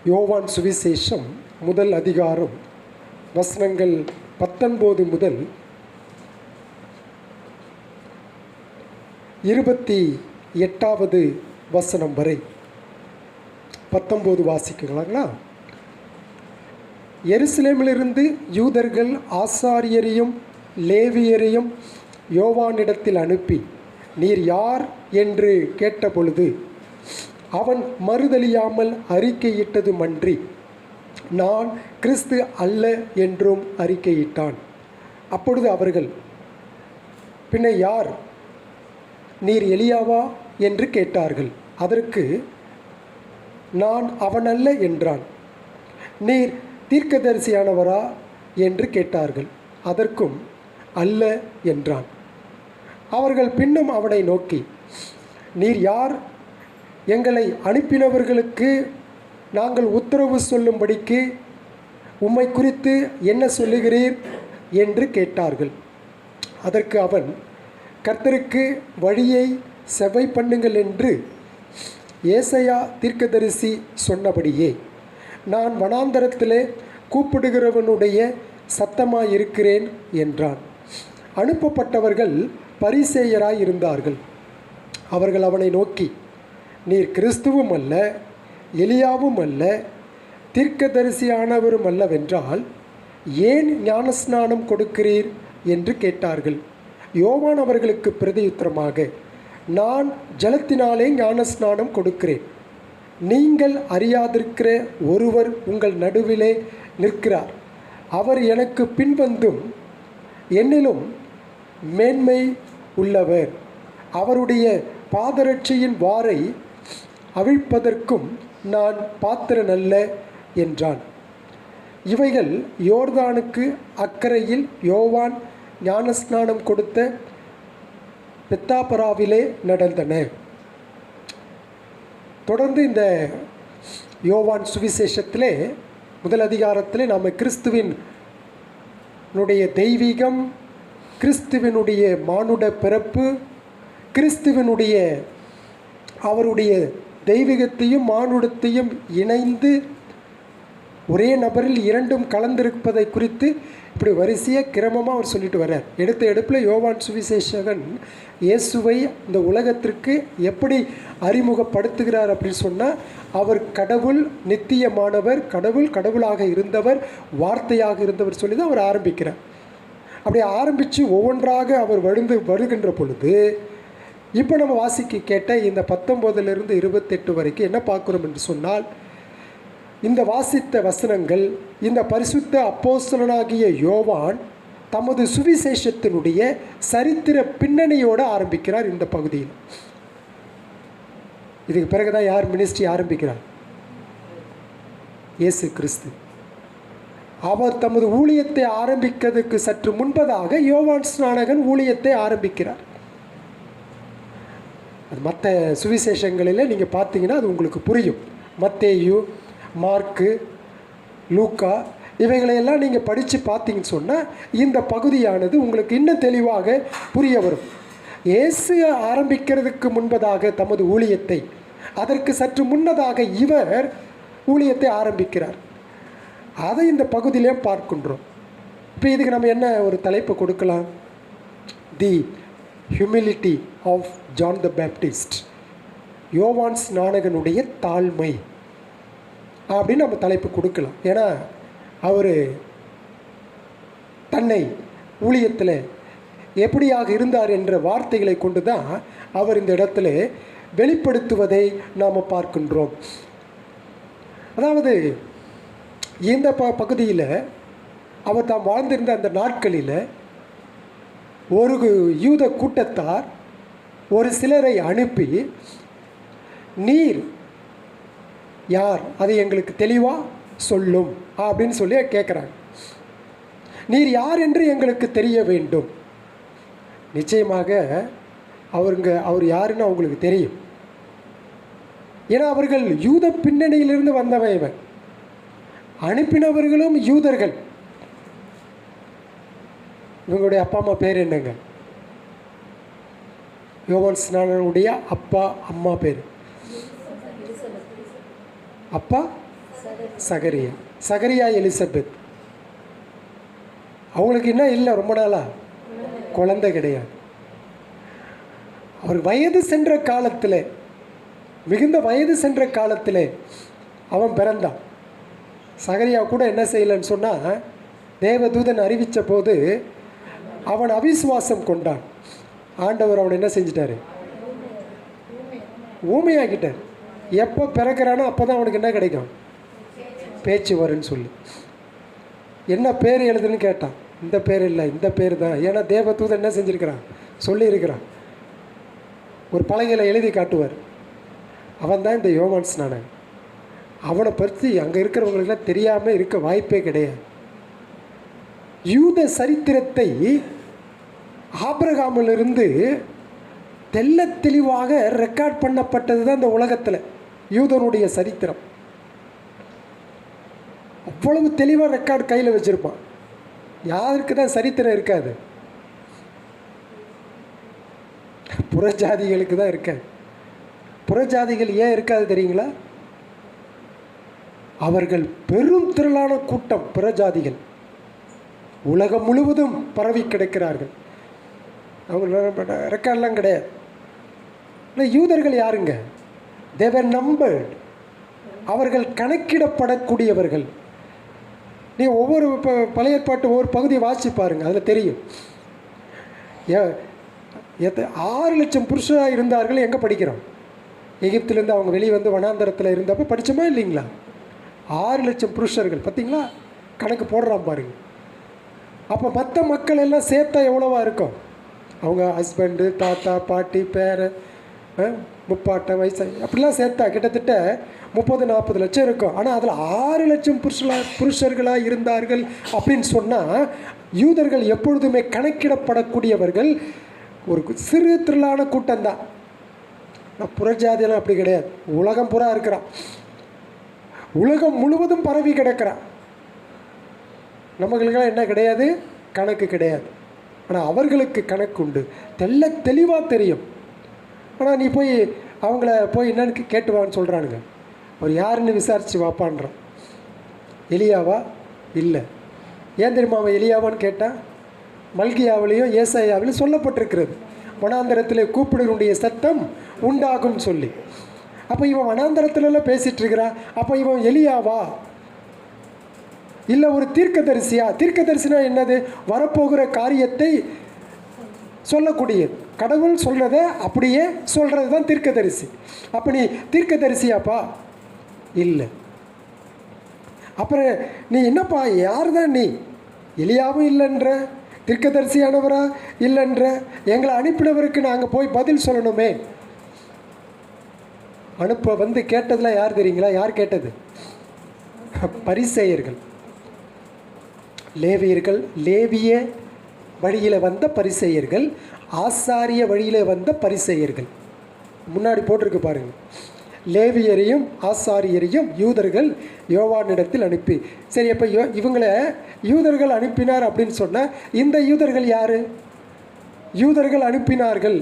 யோவான் சுவிசேஷம் முதல் அதிகாரம் வசனங்கள் 19 முதல் 28வது வசனம் வரை. 19 வாசிக்கலாங்களா? எருசலேமிலிருந்து யூதர்கள் ஆசாரியரையும் லேவியரையும் யோவானிடத்தில் அனுப்பி, நீர் யார் என்று கேட்டபொழுது அவன் மறுதலியாமல் அறிக்கையிட்டதுமன்றி நான் கிறிஸ்து அல்ல என்றும் அறிக்கையிட்டான். அப்பொழுது அவர்கள், பின்ன யார், நீர் எலியாவா என்று கேட்டார்கள். அதற்கு நான் அவனல்ல என்றான். நீர் தீர்க்கதரிசியானவரா என்று கேட்டார்கள். அதற்கும் அல்ல என்றான். அவர்கள் பின்னும் அவனை நோக்கி, நீர் யார், எங்களை அனுப்பினவர்களுக்கு நாங்கள் உத்தரவு சொல்லும்படிக்கு உம்மை குறித்து என்ன சொல்லுகிறீர் என்று கேட்டார்கள். அதற்கு அவன், கர்த்தருக்கு வழியை செவ்வை பண்ணுங்கள் என்று ஏசாயா தீர்க்கதரிசி சொன்னபடியே நான் வனாந்தரத்திலே கூப்பிடுகிறவனுடைய சத்தமாயிருக்கிறேன் என்றான். அனுப்பப்பட்டவர்கள் பரிசேயராய் இருந்தார்கள். அவர்கள் அவனை நோக்கி, நீர் கிறிஸ்துவும் அல்ல, எலியாவும் அல்ல, தீர்க்கதரிசியானவரும் அல்லவென்றால் ஏன் ஞானஸ்நானம் கொடுக்கிறீர் என்று கேட்டார்கள். யோவான் அவர்களுக்கு பிரதியுத்தரமாக, நான் ஜலத்தினாலே ஞானஸ்நானம் கொடுக்கிறேன். நீங்கள் அறியாதிருக்கிற ஒருவர் உங்கள் நடுவிலே நிற்கிறார். அவர் எனக்கு பின்வந்தும் என்னிலும் மேன்மை உள்ளவர். அவருடைய பாதரட்சியின் வாரை அவிழ்ப்பதற்கும் நான் பாத்திரனல்ல என்றான். இவைகள் யோர்தானுக்கு அக்கரையில் யோவான் ஞானஸ்நானம் கொடுத்த பெத்தாபராவிலே நடந்தன. தொடர்ந்து இந்த யோவான் சுவிசேஷத்திலே முதல் அதிகாரத்திலே நாம் கிறிஸ்துவினுடைய தெய்வீகம், கிறிஸ்துவினுடைய மானுட பிறப்பு, கிறிஸ்துவினுடைய அவருடைய தெய்வீகத்தையும் மானுடத்தையும் இணைந்து ஒரே நபரில் இரண்டும் கலந்திருப்பதை குறித்து இப்படி வரிசையாக கிரமமாக அவர் சொல்லிட்டு வர்றார். எடுத்த எடுப்பில் யோவான் சுவிசேஷகன் இயேசுவை இந்த உலகத்திற்கு எப்படி அறிமுகப்படுத்துகிறார் அப்படின்னு சொன்னால், அவர் கடவுள், நித்தியமானவர், கடவுளாக இருந்தவர், வார்த்தையாக இருந்தவர் சொல்லி தான் அவர் ஆரம்பிக்கிறார். அப்படி ஆரம்பித்து ஒவ்வொன்றாக அவர் வருகின்ற பொழுது இப்போ நம்ம வாசிக்க கேட்ட இந்த 19லிருந்து 28 வரைக்கும் என்ன பார்க்குறோம் என்று சொன்னால், இந்த வாசித்த வசனங்கள் இந்த பரிசுத்த அப்போஸ்தலனாகிய யோவான் தமது சுவிசேஷத்தினுடைய சரித்திர பின்னணியோடு ஆரம்பிக்கிறார். இந்த பகுதியில் இதுக்கு பிறகுதான் யார் மினிஸ்ட்ரி ஆரம்பிக்கிறார்? இயேசு கிறிஸ்து. அவர் தமது ஊழியத்தை ஆரம்பிக்கிறதுக்கு சற்று முன்பதாக யோவான் ஸ்நானகன் ஊழியத்தை ஆரம்பிக்கிறார். அது மற்ற சுவிசேஷங்களில் நீங்கள் பார்த்தீங்கன்னா அது உங்களுக்கு புரியும். மத்தேயு, மார்க்கு, லூக்கா இவைகளையெல்லாம் நீங்கள் படித்து பார்த்தீங்கன்னு சொன்னால் இந்த பகுதியானது உங்களுக்கு இன்னும் தெளிவாக புரிய வரும். இயேசு ஆரம்பிக்கிறதுக்கு முன்பதாக தமது ஊழியத்தை, அதற்கு சற்று முன்னதாக இவர் ஊழியத்தை ஆரம்பிக்கிறார். அதை இந்த பகுதியிலே பார்க்கின்றோம். இப்போ இதுக்கு நம்ம என்ன ஒரு தலைப்பு கொடுக்கலாம்? The humility of John the Baptist, Yovan ஸ்நானகனுடைய தாழ்மை அப்படின்னு நம்ம தலைப்பு கொடுக்கலாம். ஏன்னா அவர் தன்னை ஊழியத்தில் எப்படியாக இருந்தார் என்ற வார்த்தைகளை கொண்டு தான் அவர் இந்த இடத்துல வெளிப்படுத்துவதை நாம் பார்க்கின்றோம். அதாவது இந்த பகுதியில் அவர் தாம் வாழ்ந்திருந்த அந்த நாட்களில் ஒரு யூத கூட்டத்தார் ஒரு சிலரை அனுப்பி, நீர் யார், அதை எங்களுக்கு தெளிவாக சொல்லும் அப்படின்னு சொல்லி கேட்குறாங்க. நீர் யார் என்று எங்களுக்கு தெரிய வேண்டும். நிச்சயமாக அவர் யாருன்னு அவங்களுக்கு தெரியும். ஏன்னா அவர்கள் யூத பின்னணியிலிருந்து வந்தவன். அனுப்பினவர்களும் யூதர்கள். இவங்களுடைய அப்பா அம்மா பேர் என்னங்க? யோவான் ஸ்நானனுடைய அப்பா அம்மா பேர்? அப்பா சகரியா. சகரியா எலிசபெத் அவங்களுக்கு என்ன இல்லை, ரொம்ப நாளா குழந்தை கிடையாது. அவர் வயது சென்ற காலத்தில், மிகுந்த வயது சென்ற காலத்தில் அவன் பிறந்தான். சகரியா கூட என்ன செய்யலைன்னு சொன்னால், தேவதூதன் அறிவித்த போது அவன் அவிசுவாசம் கொண்டான். ஆண்டவர் அவனை என்ன செஞ்சிட்டாரு, ஊமையாக்கிட்டார். எப்போ பிறக்கிறானோ அப்போ தான் அவனுக்கு என்ன கிடைக்கும், பேச்சு வருன்னு சொல்லி. என்ன பேர் எழுதுன்னு கேட்டான். இந்த பேர் இல்லை, இந்த பேர் தான். ஏன்னா தேவதூதன் என்ன செஞ்சுருக்கிறான், சொல்லியிருக்கிறான். ஒரு பலகையில் எழுதி காட்டுவார். அவன் தான் இந்த யோவான் ஸ்நானன். அவனை பற்றி அங்கே இருக்கிறவங்களுக்கெல்லாம் தெரியாமல் இருக்க வாய்ப்பே கிடையாது. யூத சரித்திரத்தை ஆபிரகாமிலிருந்து தெள்ள தெளிவாக ரெக்கார்ட் பண்ணப்பட்டது தான் இந்த உலகத்தில் யூதனுடைய சரித்திரம். அவ்வளவு தெளிவாக ரெக்கார்டு கையில் வச்சுருப்பான். யாருக்கு தான் சரித்திரம் இருக்காது, புறஜாதிகளுக்கு தான் இருக்காது. புறஜாதிகள் ஏன் இருக்காது தெரியுங்களா? அவர்கள் பெரும் திரளான கூட்டம், புறஜாதிகள் உலகம் முழுவதும் பரவி கிடக்கிறார்கள். அவங்க ரெக்கார்ட்லாம் கிடையாது. இல்லை, யூதர்கள் யாருங்க? தேவர் நம்பர்ட். அவர்கள் கணக்கிடப்படக்கூடியவர்கள். நீ ஒவ்வொரு பழைய ஏற்பாட்டு ஒவ்வொரு பகுதியை வாசிச்சு பாருங்கள், அதில் தெரியும். 6 லட்சம் புருஷராக இருந்தார்கள். எங்கே படிக்கிறோம்? எகிப்திலேருந்து அவங்க வெளியே வந்து வனாந்தரத்தில் இருந்தப்போ படித்தோமா இல்லைங்களா? 6 லட்சம் புருஷர்கள். பார்த்தீங்களா, கணக்கு போடுறான் பாருங்க. அப்போ மற்ற மக்கள் எல்லாம் சேர்த்தா எவ்வளோவா இருக்கும்? அவங்க ஹஸ்பண்டு, தாத்தா, பாட்டி, பேர, முப்பாட்டை, வயசு அப்படிலாம் சேர்த்தா கிட்டத்தட்ட 30-40 லட்சம் இருக்கும். ஆனால் அதில் 6 லட்சம் புருஷர்களாக இருந்தார்கள் அப்படின்னு சொன்னால், யூதர்கள் எப்பொழுதுமே கணக்கிடப்படக்கூடியவர்கள் ஒரு சிறு திரளான கூட்டம்தான். நான் புறஜாதியெல்லாம் அப்படி கிடையாது. உலகம் புறா இருக்கிறான், உலகம் முழுவதும் பரவி கிடக்கிறான். நம்மளுக்கெல்லாம் என்ன கிடையாது, கணக்கு கிடையாது. ஆனால் அவர்களுக்கு கணக்கு உண்டு, தெளிவாக தெரியும். ஆனால் நீ போய் அவங்கள போய் என்னன்னு கேட்டுவான்னு சொல்கிறானுங்க. அவர் யாருன்னு விசாரித்து வாப்பான்றான். எலியாவா? இல்லை. ஏன் தெரியுமா அவன் எலியாவான்னு கேட்டால், மல்கியாவிலையும் ஏசாயாவிலையும் சொல்லப்பட்டிருக்கிறது, வனாந்தரத்தில் கூப்பிடுடைய சத்தம் உண்டாகும்னு சொல்லி. அப்போ இவன் வனாந்தரத்துலலாம் பேசிகிட்டு இருக்கிறான். அப்போ இவன் எலியாவா இல்லை ஒரு தீர்க்கதரிசியா? தீர்க்கதரிசினா என்னது? வரப்போகிற காரியத்தை சொல்லக்கூடியது. கடவுள் சொல்கிறத அப்படியே சொல்கிறது தான் தீர்க்கதரிசி. அப்போ நீ தீர்க்கதரிசியாப்பா? இல்லை. அப்புறம் நீ என்னப்பா, யார் தான் நீ? எலியாவும் இல்லைன்ற, தீர்க்கதரிசியானவரா இல்லைன்ற, எங்களை அனுப்பினவருக்கு நாங்கள் போய் பதில் சொல்லணுமே. அனுப்ப வந்து கேட்டதில் யார் தெரியுங்களா? யார் கேட்டது? பரிசேயர்கள், லேவியர்கள். லேவிய வழியில் வந்த பரிசேயர்கள், ஆசாரிய வழியில் வந்த பரிசேயர்கள். முன்னாடி போட்டிருக்கு பாருங்கள். லேவியரையும் ஆசாரியரையும் யூதர்கள் யோவானிடத்தில் அனுப்பி. சரி, அப்போ இவங்களை யூதர்கள் அனுப்பினார் அப்படின்னு சொன்னால், இந்த யூதர்கள் யார்? யூதர்கள் அனுப்பினார்கள்,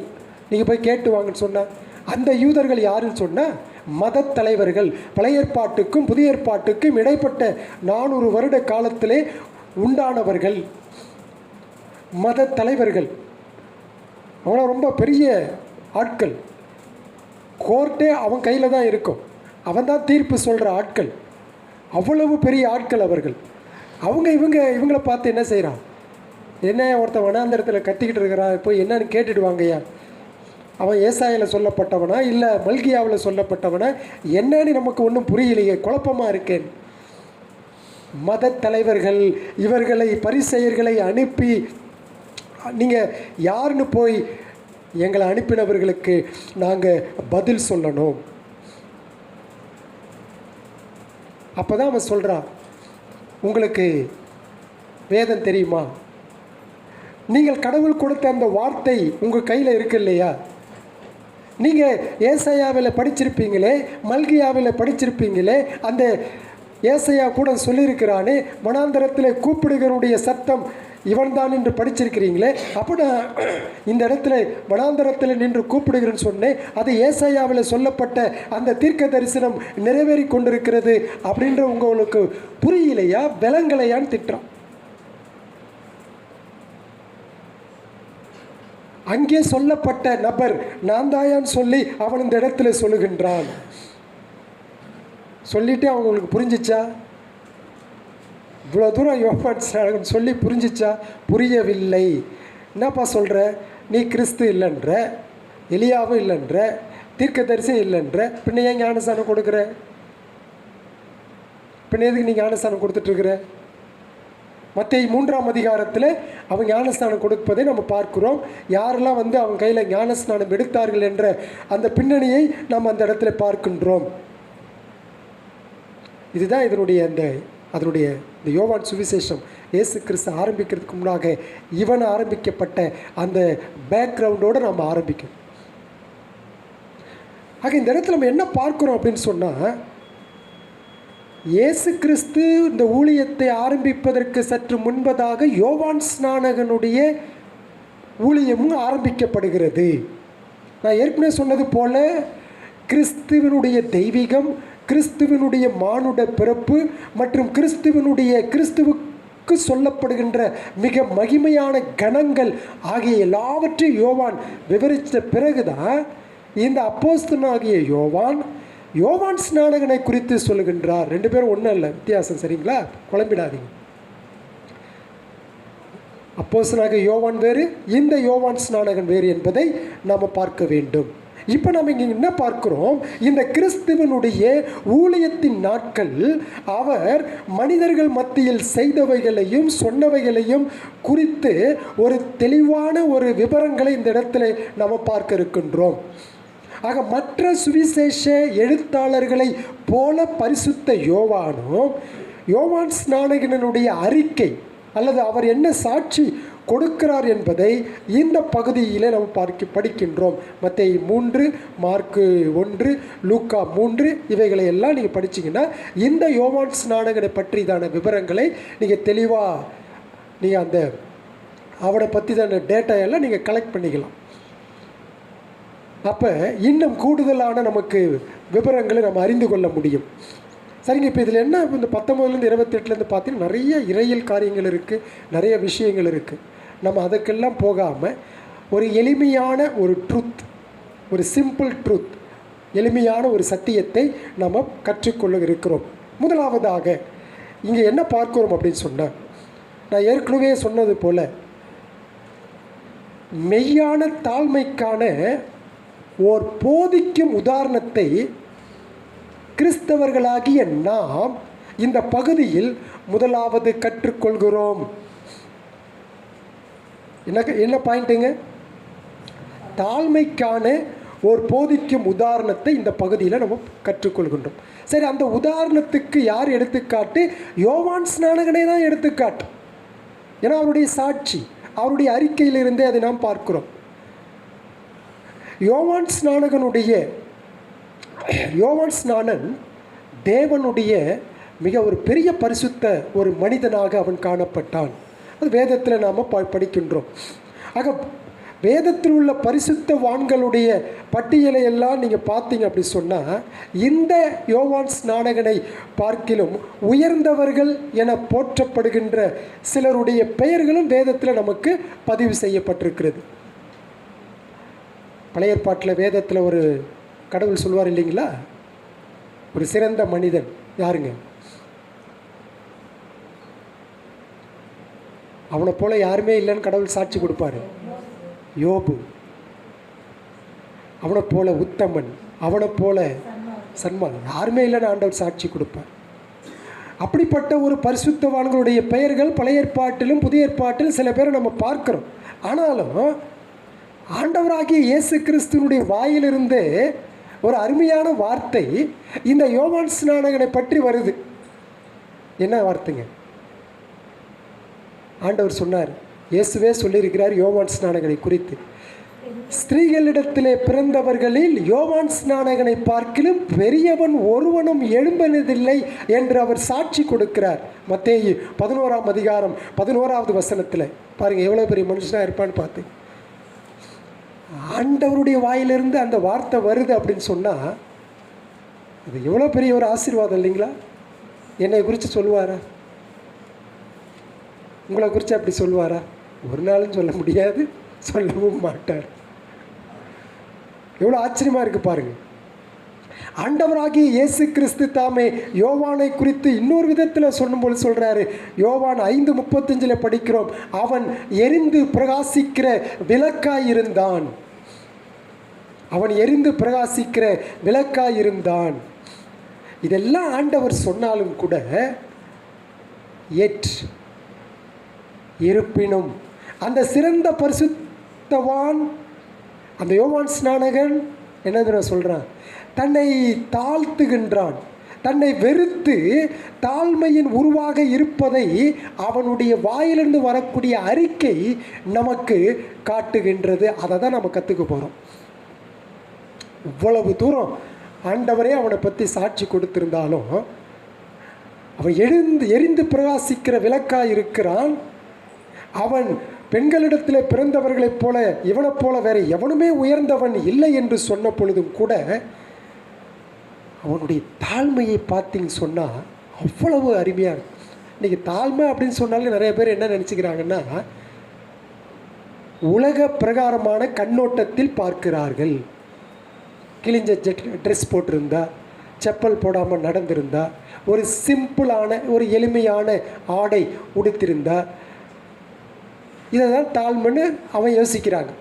நீங்கள் போய் கேட்டு வாங்கன்னு சொன்னால், அந்த யூதர்கள் யாருன்னு சொன்னால் மத தலைவர்கள். பழைய ஏற்பாட்டுக்கும் புதிய ஏற்பாட்டுக்கும் இடைப்பட்ட 400 வருட காலத்திலே உண்டானவர்கள் மத தலைவர்கள். அவங்கள ரொம்ப பெரிய ஆட்கள். கோர்ட்டே அவன் கையில் தான் இருக்கும், அவன் தான் தீர்ப்பு சொல்கிற ஆட்கள். அவ்வளவு பெரிய ஆட்கள் அவர்கள். இவங்களை பார்த்து என்ன செய்கிறான்? என்ன ஒருத்தன் வனாந்தரத்தில் கத்திக்கிட்டு இருக்கிறான், போய் என்னன்னு கேட்டுடுவாங்கய்யா. அவன் ஏசாயில் சொல்லப்பட்டவனா இல்லை மல்கியாவில் சொல்லப்பட்டவனா என்னன்னு நமக்கு ஒன்றும் புரியலையே, குழப்பமாக இருக்கேன். மத தலைவர்கள் இவர்களை பரிசேயர்களை அனுப்பி, நீங்கள் யாருன்னு போய் எங்களை அனுப்பினவர்களுக்கு நாங்கள் பதில் சொல்லணும். அப்போ தான் அவன் சொல்கிறான், உங்களுக்கு வேதம் தெரியுமா? நீங்கள் கடவுள் கொடுத்த அந்த வார்த்தை உங்கள் கையில் இருக்கு இல்லையா? நீங்கள் ஏசாயாவில் படிச்சிருப்பீங்களே, மல்கியாவில் படிச்சிருப்பீங்களே, அந்த ஏசாயா கூட சொல்லியிருக்கிறானே, வனாந்தரத்தில் கூப்பிடுகிறவருடைய சத்தம் இவன் தான் என்று படிச்சிருக்கிறீங்களே, அப்போ நான் இந்த இடத்துல வனாந்தரத்தில் நின்று கூப்பிடுகிறேன்னு சொன்னேன். அது ஏசாயாவில் சொல்லப்பட்ட அந்த தீர்க்க தரிசனம் நிறைவேறி கொண்டிருக்கிறது அப்படின்ற உங்களுக்கு புரியலையா, விலங்கலையான்னு திட்டுறான். அங்கே சொல்லப்பட்ட நபர் நான் தாயான்னு சொல்லி அவன் இந்த இடத்துல சொல்லுகின்றான். சொல்லிட்டு அவங்களுக்கு புரிஞ்சிச்சா? இவ்வளோ தூரம் யோவான் சொல்லி புரிஞ்சிச்சா? புரியவில்லை. என்னப்பா சொல்கிற, நீ கிறிஸ்து இல்லைன்ற, எலியாவும் இல்லைன்ற, தீர்க்கதரிசி இல்லைன்ற, பின்ன ஏன் ஞானஸ்தானம் கொடுக்குற? பின்ன எதுக்கு நீ ஞானஸ்தானம் கொடுத்துட்ருக்குற? மத்தேயு 3ஆம் அதிகாரத்தில் அவன் ஞானஸ்தானம் கொடுப்பதை நம்ம பார்க்குறோம். யாரெல்லாம் அவன் கையில் ஞானஸ்நானம் எடுத்தார்கள் என்ற அந்த பின்னணியை நாம் அந்த இடத்துல பார்க்கின்றோம். இதுதான் அதனுடைய இந்த யோவான் சுவிசேஷம் இயேசு கிறிஸ்து ஆரம்பிக்கிறதுக்கு முன்னாக இவன் ஆரம்பிக்கப்பட்ட அந்த பேக்ரவுண்டோடு நாம் ஆரம்பிக்கும். ஆக இந்த இடத்துல நம்ம என்ன பார்க்குறோம் அப்படின்னு சொன்னால், இயேசு கிறிஸ்து இந்த ஊழியத்தை ஆரம்பிப்பதற்கு சற்று முன்பதாக யோவான் ஸ்நானகனுடைய ஊழியமும் ஆரம்பிக்கப்படுகிறது. நான் ஏற்கனவே சொன்னது போல கிறிஸ்துவனுடைய தெய்வீகம், கிறிஸ்துவனுடைய மானுட பிறப்பு மற்றும் கிறிஸ்துவுக்கு சொல்லப்படுகின்ற மிக மகிமையான கணங்கள் ஆகிய எல்லாவற்றையும் யோவான் விவரித்த பிறகுதான் இந்த அப்போஸ்தலனாகிய யோவான் ஸ்நானகனை குறித்து சொல்லுகின்றார். ரெண்டு பேரும் ஒன்றும் இல்லை, வித்தியாசம். சரிங்களா? குழம்பிடாதீங்க. அப்போஸ்தலனாகிய யோவான் வேறு, இந்த யோவான் ஸ்நானகன் வேறு என்பதை நாம் பார்க்க வேண்டும். இப்போ நம்ம இங்கே என்ன பார்க்கிறோம், இந்த கிறிஸ்துவனுடைய ஊழியத்தின் நாட்கள் அவர் மனிதர்கள் மத்தியில் செய்தவைகளையும் சொன்னவைகளையும் குறித்து ஒரு தெளிவான ஒரு விவரங்களை இந்த இடத்துல நம்ம பார்க்க இருக்கின்றோம். ஆக மற்ற சுவிசேஷ எழுத்தாளர்களை போல பரிசுத்த யோவான் ஸ்நானகனுடைய அறிக்கை அல்லது அவர் என்ன சாட்சி கொடுக்கிறார் என்பதை இந்த பகுதியில் நம்ம படிக்கின்றோம். மத்தேயு 3, மார்க்கு 1, லூக்கா 3 இவைகளை எல்லாம் நீங்கள் படிச்சிங்கன்னா இந்த யோவான் ஸ்நானகனை பற்றிதான விவரங்களை நீங்கள் தெளிவாக நீங்கள் அவனை பற்றி தான டேட்டா எல்லாம் நீங்கள் கலெக்ட் பண்ணிக்கலாம். அப்போ இன்னும் கூடுதலான நமக்கு விவரங்களை நம்ம அறிந்து கொள்ள முடியும். சரிங்க, இப்போ இதில் என்ன, இந்த 19லேருந்து 28லேருந்து பார்த்தீங்கன்னா நிறைய இறையியல் காரியங்கள் இருக்குது, நிறைய விஷயங்கள் இருக்குது. நம்ம அதுக்கெல்லாம் போகாமல் ஒரு எளிமையான ஒரு ட்ரூத், ஒரு சிம்பிள் ட்ரூத், எளிமையான ஒரு சத்தியத்தை நம்ம கற்றுக்கொள்ள இருக்கிறோம். முதலாவதாக இங்கே என்ன பார்க்கிறோம் அப்படின்னு சொன்னால், நான் ஏற்கனவே சொன்னது போல் மெய்யான தாழ்மைக்கான ஓர் போதிக்கும் உதாரணத்தை கிறிஸ்தவர்களாகிய நாம் இந்த பகுதியில் முதலாவது கற்றுக்கொள்கிறோம். என்ன பாயிண்ட்டுங்க? தாழ்மைக்கான ஒரு போதிக்கும் உதாரணத்தை இந்த பகுதியில் நம்ம கற்றுக்கொள்கின்றோம். சரி, அந்த உதாரணத்துக்கு யார் எடுத்துக்காட்டு? யோவான் ஸ்நானகனே தான் எடுத்துக்காட்டு. ஏன்னா அவருடைய சாட்சி, அவருடைய அறிக்கையிலிருந்தே அதை நாம் பார்க்கிறோம். யோவான் ஸ்நானன் தேவனுடைய மிக ஒரு பெரிய பரிசுத்த ஒரு மனிதனாக அவன் காணப்பட்டான். அது வேதத்தில் நாம் படிக்கின்றோம். ஆக வேதத்தில் உள்ள பரிசுத்தவான்களுடைய பட்டியலை எல்லாம் நீங்கள் பார்த்தீங்க அப்படி சொன்னால், இந்த யோவான் ஸ்நானகனை பார்க்கிலும் உயர்ந்தவர்கள் என போற்றப்படுகின்ற சிலருடைய பெயர்களும் வேதத்தில் நமக்கு பதிவு செய்யப்பட்டிருக்கிறது. பழைய ஏற்பாட்டில் வேதத்தில் ஒரு கடவுள் சொல்வார் இல்லைங்களா, ஒரு சிறந்த மனிதன் யாருங்க? அவனை போல யாருமே இல்லைன்னு கடவுள் சாட்சி கொடுப்பாரு. யோபு. அவனை போல உத்தமன், அவனை போல சன்மான் யாருமே இல்லைன்னு ஆண்டவர் சாட்சி கொடுப்பார். அப்படிப்பட்ட ஒரு பரிசுத்தவான்களுடைய பெயர்கள் பழைய ஏற்பாட்டிலும் புதிய ஏற்பாட்டிலும் சில பேரை நம்ம பார்க்கிறோம். ஆனாலும் ஆண்டவராகிய இயேசு கிறிஸ்துவனுடைய வாயிலிருந்து ஒரு அருமையான வார்த்தை இந்த யோவான் ஸ்நானகனை பற்றி வருது. என்ன வார்த்தைங்க? ஆண்டவர் சொன்னார், இயேசுவே சொல்லியிருக்கிறார் யோவான் ஸ்நானகனை குறித்து, ஸ்திரீகளிடத்திலே பிறந்தவர்களில் யோவான் ஸ்நானகனை பார்க்கிலும் பெரியவன் ஒருவனும் எழும்பினதில்லை என்று அவர் சாட்சி கொடுக்கிறார். மத்தேயு 11ஆம் அதிகாரம் 11வது வசனத்தில் பாருங்கள், எவ்வளோ பெரிய மனுஷனாக இருப்பான்னு பார்த்து. ஆண்டவருடைய வாயிலிருந்து அந்த வார்த்தை வருது அப்படின்னு சொன்னால் அது எவ்வளோ பெரிய ஒரு ஆசீர்வாதம் இல்லைங்களா? என்னை குறித்து சொல்லுவாரா? உங்களை குறித்து அப்படி சொல்லுவாரா? ஒரு நாளும் சொல்ல முடியாது, சொல்லவும் மாட்டார். எவ்வளோ ஆச்சரியமாக இருக்குது பாருங்கள். ஆண்டவராகிய இயேசு கிறிஸ்து தாமே யோவானை குறித்து இன்னொரு விதத்தில் சொல்லும்போது சொல்கிறாரு. யோவான் 5:35 படிக்கிறோம், அவன் எரிந்து பிரகாசிக்கிற விளக்காயிருந்தான். அவன் எரிந்து பிரகாசிக்கிற விளக்காயிருந்தான். இதெல்லாம் ஆண்டவர் சொன்னாலும் கூட இருப்பினும் அந்த சிறந்த பரிசுத்தவான் அந்த யோவான் ஸ்நானகன் என்ன சொல்கிறான்? தன்னை தாழ்த்துகின்றான். தன்னை வெறுத்து தாழ்மையின் உருவாக இருப்பதை அவனுடைய வாயிலிருந்து வரக்கூடிய அறிக்கை நமக்கு காட்டுகின்றது. அதை தான் நம்ம கற்றுக்க போகிறோம். இவ்வளவு தூரம் ஆண்டவரே அவனை பற்றி சாட்சி கொடுத்திருந்தாலும் அவன் எரிந்து பிரகாசிக்கிற விளக்காய் இருக்கிறான். அவன் பெண்களிடத்தில் பிறந்தவர்களைப் போல இவனைப் போல வேறு எவனுமே உயர்ந்தவன் இல்லை என்று சொன்ன பொழுதும் கூட அவனுடைய தாழ்மையை பார்த்தீங்கன்னு சொன்னால் அவ்வளவு அருமையாக இருக்கும். இன்றைக்கி தாழ்மை அப்படின்னு சொன்னாலே நிறைய பேர் என்ன நினச்சிக்கிறாங்கன்னா உலக பிரகாரமான கண்ணோட்டத்தில் பார்க்கிறார்கள். கிழிஞ்ச ட்ரெஸ் போட்டிருந்தா, செப்பல் போடாமல் நடந்திருந்தா, ஒரு சிம்பிளான ஒரு எளிமையான ஆடை உடுத்திருந்தா, இதை தான் தாழ்மைன்னு அவன் யோசிக்கிறாங்க.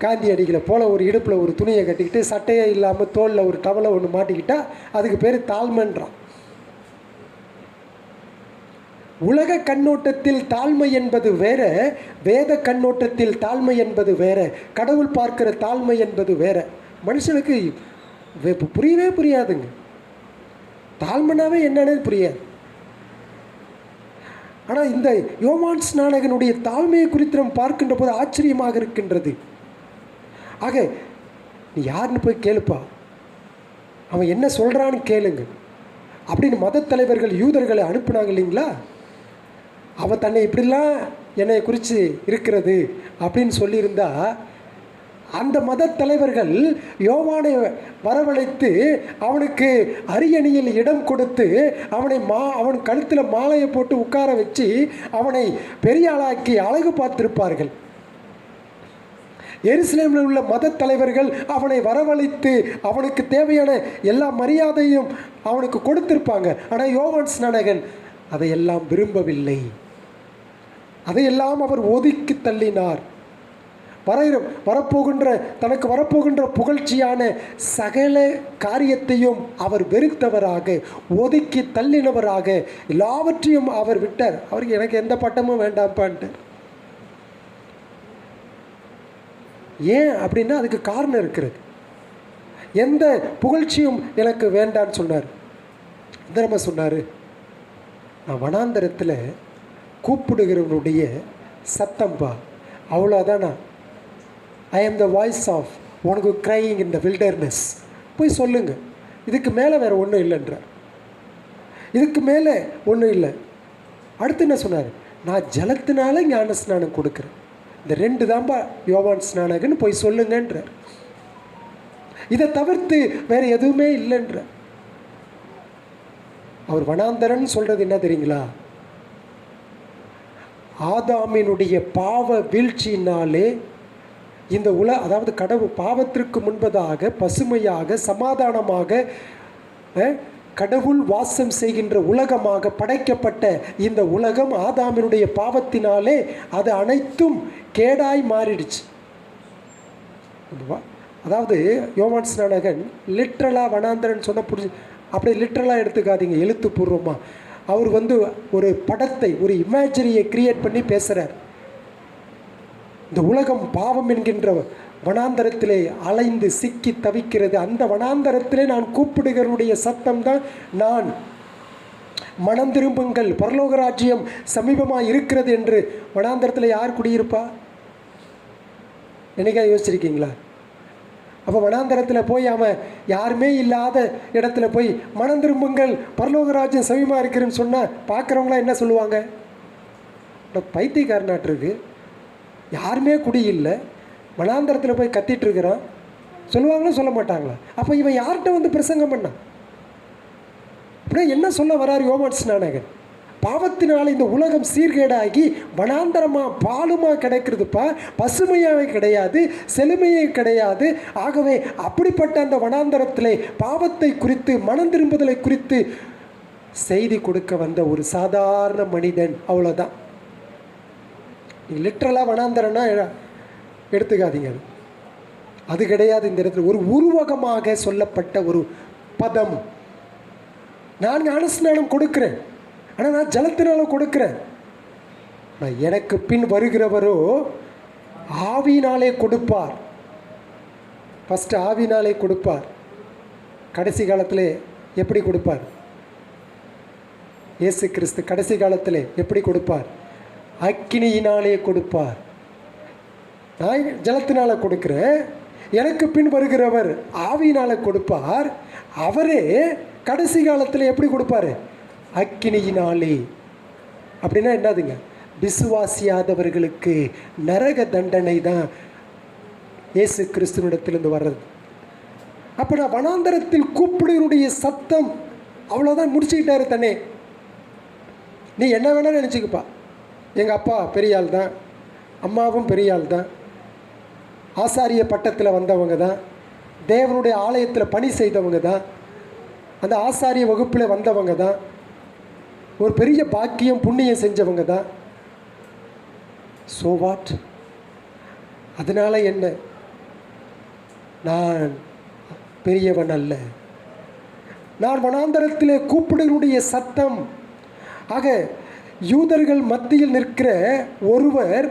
காந்தியடிகளை போல் ஒரு இடுப்பில் ஒரு துணியை கட்டிக்கிட்டு சட்டையே இல்லாமல் தோளில் ஒரு டவலை ஒன்று மாட்டிக்கிட்டால் அதுக்கு பேர் தாழ்மைன்றான். உலக கண்ணோட்டத்தில் தாழ்மை என்பது வேற, வேத கண்ணோட்டத்தில் தாழ்மை என்பது வேற, கடவுள் பார்க்கிற தாழ்மை என்பது வேற. மனுஷனுக்கு புரியவே புரியாதுங்க. தாழ்மைனாவே என்னன்னு புரியாது. ஆனால் இந்த யோவான் ஸ்நானகனுடைய தாழ்மையை குறித்து நம்ம பார்க்கின்ற போது ஆச்சரியமாக இருக்கின்றது. ஆக நீ யாருன்னு போய் கேளுப்பா, அவன் என்ன சொல்கிறான்னு கேளுங்க அப்படின்னு மத தலைவர்கள் யூதர்களை அனுப்புனாங்க இல்லைங்களா? அவன் தன்னை இப்படிலாம் என்னை குறித்து இருக்கிறது அப்படின்னு சொல்லியிருந்தா அந்த மத தலைவர்கள் யோவானை வரவழைத்து அவனுக்கு அரியணையில் இடம் கொடுத்து அவன் கழுத்தில் மாலையை போட்டு உட்கார வச்சு அவனை பெரிய ஆளாக்கி அழகு பார்த்திருப்பார்கள். எருசலேமில் உள்ள மத தலைவர்கள் அவனை வரவழைத்து அவனுக்கு தேவையான எல்லா மரியாதையும் அவனுக்கு கொடுத்திருப்பாங்க. ஆனால் யோவான் ஸ்நானகன் அதையெல்லாம் விரும்பவில்லை. அதையெல்லாம் அவர் ஒதுக்கி தள்ளினார். தனக்கு வரப்போகின்ற புகழ்ச்சியான சகல காரியத்தையும் அவர் வெறுத்தவராக, ஒதுக்கி தள்ளினவராக, எல்லாவற்றையும் அவர் விட்டார். அவருக்கு எனக்கு எந்த பட்டமும் வேண்டாம்ப்பான்ட்டு. ஏன் அப்படின்னா அதுக்கு காரணம் இருக்கிறது. எந்த புகழ்ச்சியும் எனக்கு வேண்டான்னு சொன்னார். என்ன சொன்னார்? நான் வனாந்தரத்தில் கூப்பிடுகிறவனுடைய சத்தம்பா, அவ்வளோதானா? ஐ ஆம் த வாய்ஸ் ஆஃப் உனக்கு க்ரையிங் இன் த வில்டர்னஸ். போய் சொல்லுங்கள். இதுக்கு மேலே வேறு ஒன்றும் இல்லைன்ற. இதுக்கு மேலே ஒன்றும் இல்லை. அடுத்து என்ன சொன்னார்? நான் ஜலத்தினால ஞான ஸ்நானம் கொடுக்குறேன். இந்த 2 தான்பா யோவான் ஸ்நானகன்னு போய் சொல்லுங்கன்றார். இதை தவிர்த்து வேறு எதுவுமே இல்லைன்ற. அவர் வனாந்தரன் சொல்கிறது என்ன தெரியுங்களா? ஆதாமினுடைய பாவ வீழ்ச்சியினாலே இந்த அதாவது கடவுள் பாவத்திற்கு முன்பதாக பசுமையாக சமாதானமாக கடவுள் வாசம் செய்கின்ற உலகமாக படைக்கப்பட்ட இந்த உலகம் ஆதாமினுடைய பாவத்தினாலே அது அனைத்தும் கேடாய் மாறிடுச்சு. அதாவது யோவான் ஸ்நானகன் லிட்ரலாக வனாந்தரன் சொன்ன புரிஞ்சு அப்படியே லிட்ரலாக எடுத்துக்காதீங்க, எழுத்துப்பூர்வமாக. அவர் ஒரு படத்தை, ஒரு இமேஜரியை கிரியேட் பண்ணி பேசுகிறார். இந்த உலகம் பாவம் என்கின்ற வனாந்தரத்திலே அலைந்து சிக்கி தவிக்கிறது. அந்த வனாந்தரத்திலே நான் கூப்பிடுகிறனுடைய சத்தம் தான் நான். மனம் திரும்புங்கள், பரலோக ராஜ்யம் சமீபமாக இருக்கிறது என்று. வனாந்தரத்தில் யார் குடியிருப்பா? என்னைக்கா யோசிச்சிருக்கீங்களா? அப்போ வனாந்தரத்தில் போய் அவன் யாருமே இல்லாத இடத்துல போய் மனம் திரும்புங்கள் பரலோகராஜ்யம் சமீபமாக இருக்கிறேன்னு சொன்னால் பார்க்குறவங்களாம் என்ன சொல்லுவாங்க? பைத்தியக்காரனாட்டிருக்கு, யாருமே குடியில்லை, வனாந்தரத்தில் போய் கத்திட்டு இருக்கிறான் சொல்லுவாங்களோ சொல்ல மாட்டாங்களா? அப்போ இவன் யார்கிட்ட வந்து பிரசங்கம் பண்ணான்? அப்படியே என்ன சொல்ல வராரு யோவான் ஸ்நானகன்? பாவத்தினால் இந்த உலகம் சீர்கேடாகி வனாந்தரமாக பாலுமாக கிடைக்கிறதுப்பா, பசுமையாகவே கிடையாது, செழுமையே கிடையாது. ஆகவே அப்படிப்பட்ட அந்த வனாந்தரத்திலே பாவத்தை குறித்து மனம் திரும்புதலை குறித்து செய்தி கொடுக்க வந்த ஒரு சாதாரண மனிதன், அவ்வளோதான். நீங்கள் லிட்ரலாக வனாந்தரம்னா எடுத்துக்காதீங்க, அது கிடையாது. இந்த இடத்துல ஒரு உருவகமாக சொல்லப்பட்ட ஒரு பதம். நான் ஞானஸ்நானம் கொடுக்குறேன், ஆனால் நான் ஜலத்தினால கொடுக்குறேன். நான் எனக்கு பின் வருகிறவரோ ஆவியினாலே கொடுப்பார். ஃபஸ்ட்டு ஆவினாலே கொடுப்பார், கடைசி காலத்தில் எப்படி கொடுப்பார்? இயேசு கிறிஸ்து கடைசி காலத்தில் எப்படி கொடுப்பார்? அக்கினியினாலே கொடுப்பார். நான் ஜலத்தினால கொடுக்குறேன், எனக்கு பின் வருகிறவர் ஆவியினால் கொடுப்பார். அவரே கடைசி காலத்தில் எப்படி கொடுப்பார்? அக்கினியினாலே. அப்படின்னா என்னதுங்க? விசுவாசியாதவர்களுக்கு நரக தண்டனை தான் இயேசு கிறிஸ்துவிடத்திலிருந்து வர்றது. அப்போ நான் வனாந்தரத்தில் கூப்பிடுவனுடைய சத்தம், அவ்வளோதான், முடிச்சுக்கிட்டாரு தன்னே. நீ என்ன வேணாலும் நினச்சிக்கப்பா, எங்கள் அப்பா பெரிய ஆள் தான், அம்மாவும் பெரிய ஆள் தான், ஆசாரிய பட்டத்தில் வந்தவங்க தான், தேவனுடைய ஆலயத்தில் பணி செய்தவங்க தான், அந்த ஆசாரிய வகுப்பில் வந்தவங்க தான், ஒரு பெரிய பாக்கியம் புண்ணியம் செஞ்சவங்க தான். So what? அதனால் என்ன? நான் பெரியவன் அல்ல. நான் வனாந்தரத்திலே கூப்பிடுவனுடைய சத்தம். ஆக யூதர்கள் மத்தியில் நிற்கிற ஒருவர்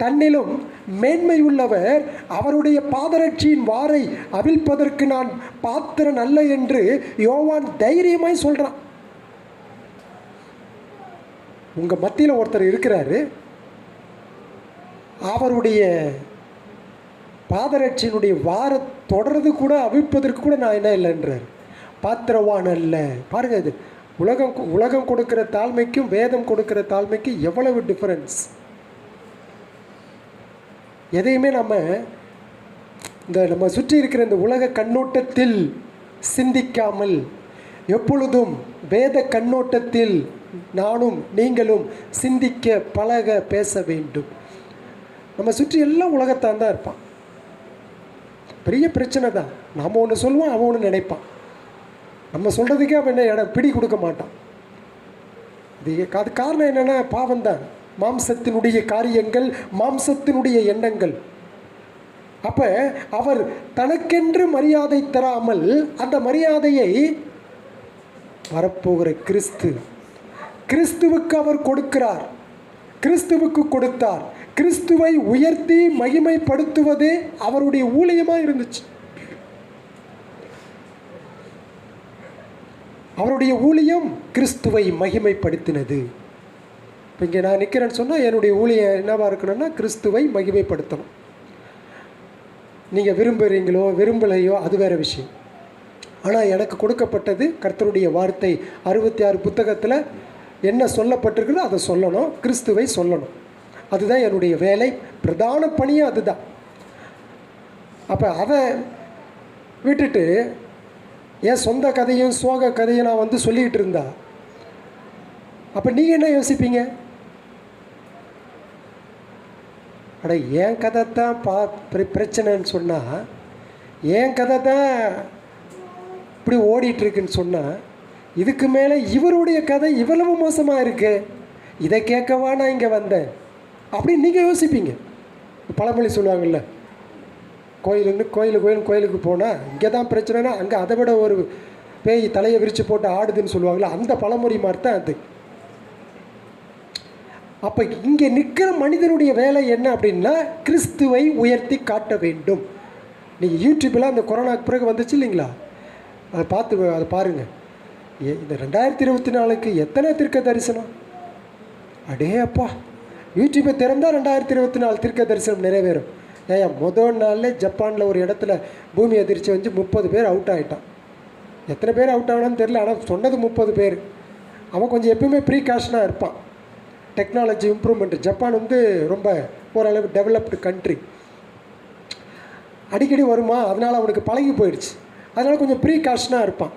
தன்னிலும் மேன்மை உள்ளவர், அவருடைய பாதரட்சியின் வாரை அவிழ்ப்பதற்கு நான் பாத்திரன் அல்ல என்று யோவான் தைரியமாய் சொல்கிறான். உங்கள் மத்தியில் ஒருத்தர் இருக்கிறாரு, அவருடைய பாதரட்சியினுடைய வாரை தொடர்றது கூட அவிழ்ப்பதற்கு கூட நான் என்ன இல்லைன்றார், பாத்திரவான் அல்ல. பாருங்கள், இது உலகம் கொடுக்குற தாழ்மைக்கும் வேதம் கொடுக்குற தாழ்மைக்கும் எவ்வளவு டிஃபரன்ஸ். எதையுமே நம்ம சுற்றி இருக்கிற இந்த உலக கண்ணோட்டத்தில் சிந்திக்காமல் எப்பொழுதும் வேத கண்ணோட்டத்தில் நானும் நீங்களும் சிந்திக்க பழக பேச வேண்டும். நம்ம சுற்றி எல்லாம் உலகத்தான் தான் இருப்பான். பெரிய பிரச்சனை தான். நாம் ஒன்று சொல்லுவோம், அவன் ஒன்று நினைப்பான். நம்ம சொல்கிறதுக்கே அவன் என்ன இடம் பிடி கொடுக்க மாட்டான். அது காரணம் என்னென்னா பாவம் தான். மாம்சத்தினுடைய காரியங்கள், மாம்சத்தினுடைய எண்ணங்கள். அப்போ அவர் தனக்கென்று மரியாதை தராமல் அந்த மரியாதையை வரப்போகிற கிறிஸ்துவுக்கு அவர் கொடுக்கிறார், கிறிஸ்துவுக்கு கொடுத்தார். கிறிஸ்துவை உயர்த்தி மகிமைப்படுத்துவதே அவருடைய ஊழியமாக இருந்துச்சு. அவருடைய ஊழியம் கிறிஸ்துவை மகிமைப்படுத்தினது. இப்போ இங்கே நான் நிற்கிறேன்னு சொன்னால் என்னுடைய ஊழியம் என்னவாக இருக்கணும்னா கிறிஸ்துவை மகிமைப்படுத்தணும். நீங்கள் விரும்புகிறீங்களோ விரும்பலையோ அது வேறு விஷயம். ஆனால் எனக்கு கொடுக்கப்பட்டது கர்த்தருடைய வார்த்தை. 66 புத்தகத்தில் என்ன சொல்லப்பட்டிருக்குதோ அதை சொல்லணும், கிறிஸ்துவை சொல்லணும். அதுதான் என்னுடைய வேலை, பிரதான பணியும் அதுதான். அப்போ அதை விட்டுட்டு என் சொந்த கதையும் சோக கதையும் நான் வந்து சொல்லிக்கிட்டு இருந்தா அப்போ நீங்கள் என்ன யோசிப்பீங்க? அட என் கதை தான் பிரச்சனைன்னு சொன்னால், என் கதை தான் இப்படி ஓடிட்டுருக்குன்னு சொன்னால், இதுக்கு மேலே இவருடைய கதை இவ்வளவு மோசமாக இருக்குது, இதை கேட்கவா நான் இங்கே வந்தேன் அப்படின்னு நீங்கள் யோசிப்பீங்க. பழமொழி சொல்லுவாங்கள்ல, கோயிலுக்கு போனால் இங்கே தான் பிரச்சனைனா அங்கே அதை விட ஒரு பேய் தலையை விரித்து போட்டு ஆடுதுன்னு சொல்லுவாங்கள்ல, அந்த பழமொழி மாதிரி தான் அது. அப்போ இங்கே நிற்கிற மனிதனுடைய வேலை என்ன அப்படின்னா கிறிஸ்துவை உயர்த்தி காட்ட வேண்டும். நீங்கள் யூடியூப்பில் அந்த கொரோனாக்கு பிறகு வந்துச்சு இல்லைங்களா, அதை பாருங்கள். இந்த 2024க்கு எத்தனை தீர்க்க தரிசனம்! அடே அப்பா, யூடியூப்பை திறந்தால் 2024 தீர்க்க தரிசனம் நிறைவேறும். ஏன் முதல் நாள்லே ஜப்பானில் ஒரு இடத்துல பூமி அதிர்ச்சி வந்து 30 பேர் அவுட் ஆகிட்டான். எத்தனை பேர் அவுட் ஆகணும்னு தெரியல, ஆனால் சொன்னது 30 பேர். அவன் கொஞ்சம் எப்பவுமே ப்ரீகாஷனாக இருப்பான். டெக்னாலஜி இம்ப்ரூவ்மெண்ட், ஜப்பான் வந்து ரொம்ப ஓரளவு டெவலப்டு கண்ட்ரி, அடிக்கடி வருமா, அதனால் அவனுக்கு பழகி போயிடுச்சு. அதனால் கொஞ்சம் ப்ரீகாஷனாக இருப்பான்.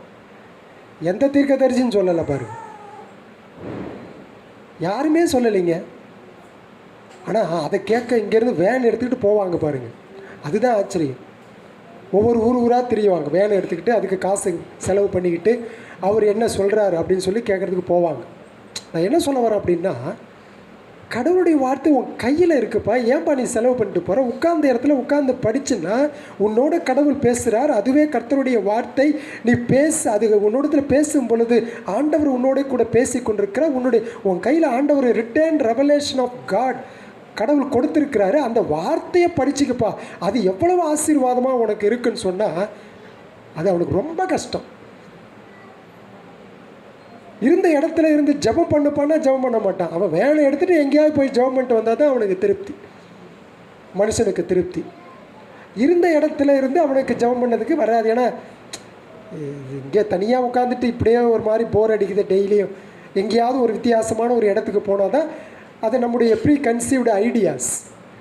எந்த தீர்க்கதரிசின்னு சொல்லலை பாருங்க, யாருமே சொல்லலைங்க. ஆனால் அதை கேட்க இங்கேருந்து வேன் எடுத்துக்கிட்டு போவாங்க பாருங்கள், அதுதான் ஆச்சரியம். ஒவ்வொரு ஊராக திரியுவாங்க வேன் எடுத்துக்கிட்டு, அதுக்கு காசு செலவு பண்ணிக்கிட்டு அவர் என்ன சொல்கிறாரு அப்படின்னு சொல்லி கேட்குறதுக்கு போவாங்க. நான் என்ன சொல்ல வரேன் அப்படின்னா, கடவுளுடைய வார்த்தை உன் கையில் இருக்குப்பா, ஏன்பா நீ செலவு பண்ணிட்டு போகிற? உட்கார்ந்த இடத்துல உட்கார்ந்து படிச்சுன்னா உன்னோட கடவுள் பேசுகிறார், அதுவே கர்த்தருடைய வார்த்தை. நீ அது உன்னோடத்துல பேசும் பொழுது ஆண்டவர் உன்னோட கூட பேசி கொண்டிருக்கிறார். உன் கையில் ஆண்டவர் ரிட்டன் ரெவலேஷன் ஆஃப் காட் கடவுள் கொடுத்துருக்கிறாரு. அந்த வார்த்தையை படிச்சுக்கப்பா, அது எவ்வளவு ஆசீர்வாதமாக உனக்கு இருக்குன்னு சொன்னால் அது அவனுக்கு ரொம்ப கஷ்டம். இருந்த இடத்துல இருந்து ஜெபம் பண்ண ஜெபம் பண்ண மாட்டான். அவன் வேலை எடுத்துகிட்டு எங்கேயாவது போய் ஜெபம் பண்ணிட்டு வந்தால் தான் அவனுக்கு திருப்தி, மனுஷனுக்கு திருப்தி. இருந்த இடத்துல இருந்து அவனுக்கு ஜெபம் பண்ணதுக்கு வராது. ஏன்னா இங்கே தனியாக உட்காந்துட்டு இப்படியே ஒரு மாதிரி போர் அடிக்குது. டெய்லியும் எங்கேயாவது ஒரு வித்தியாசமான ஒரு இடத்துக்கு போனால் தான் அது நம்முடைய ப்ரீ கன்சீவ்டு ஐடியாஸ்,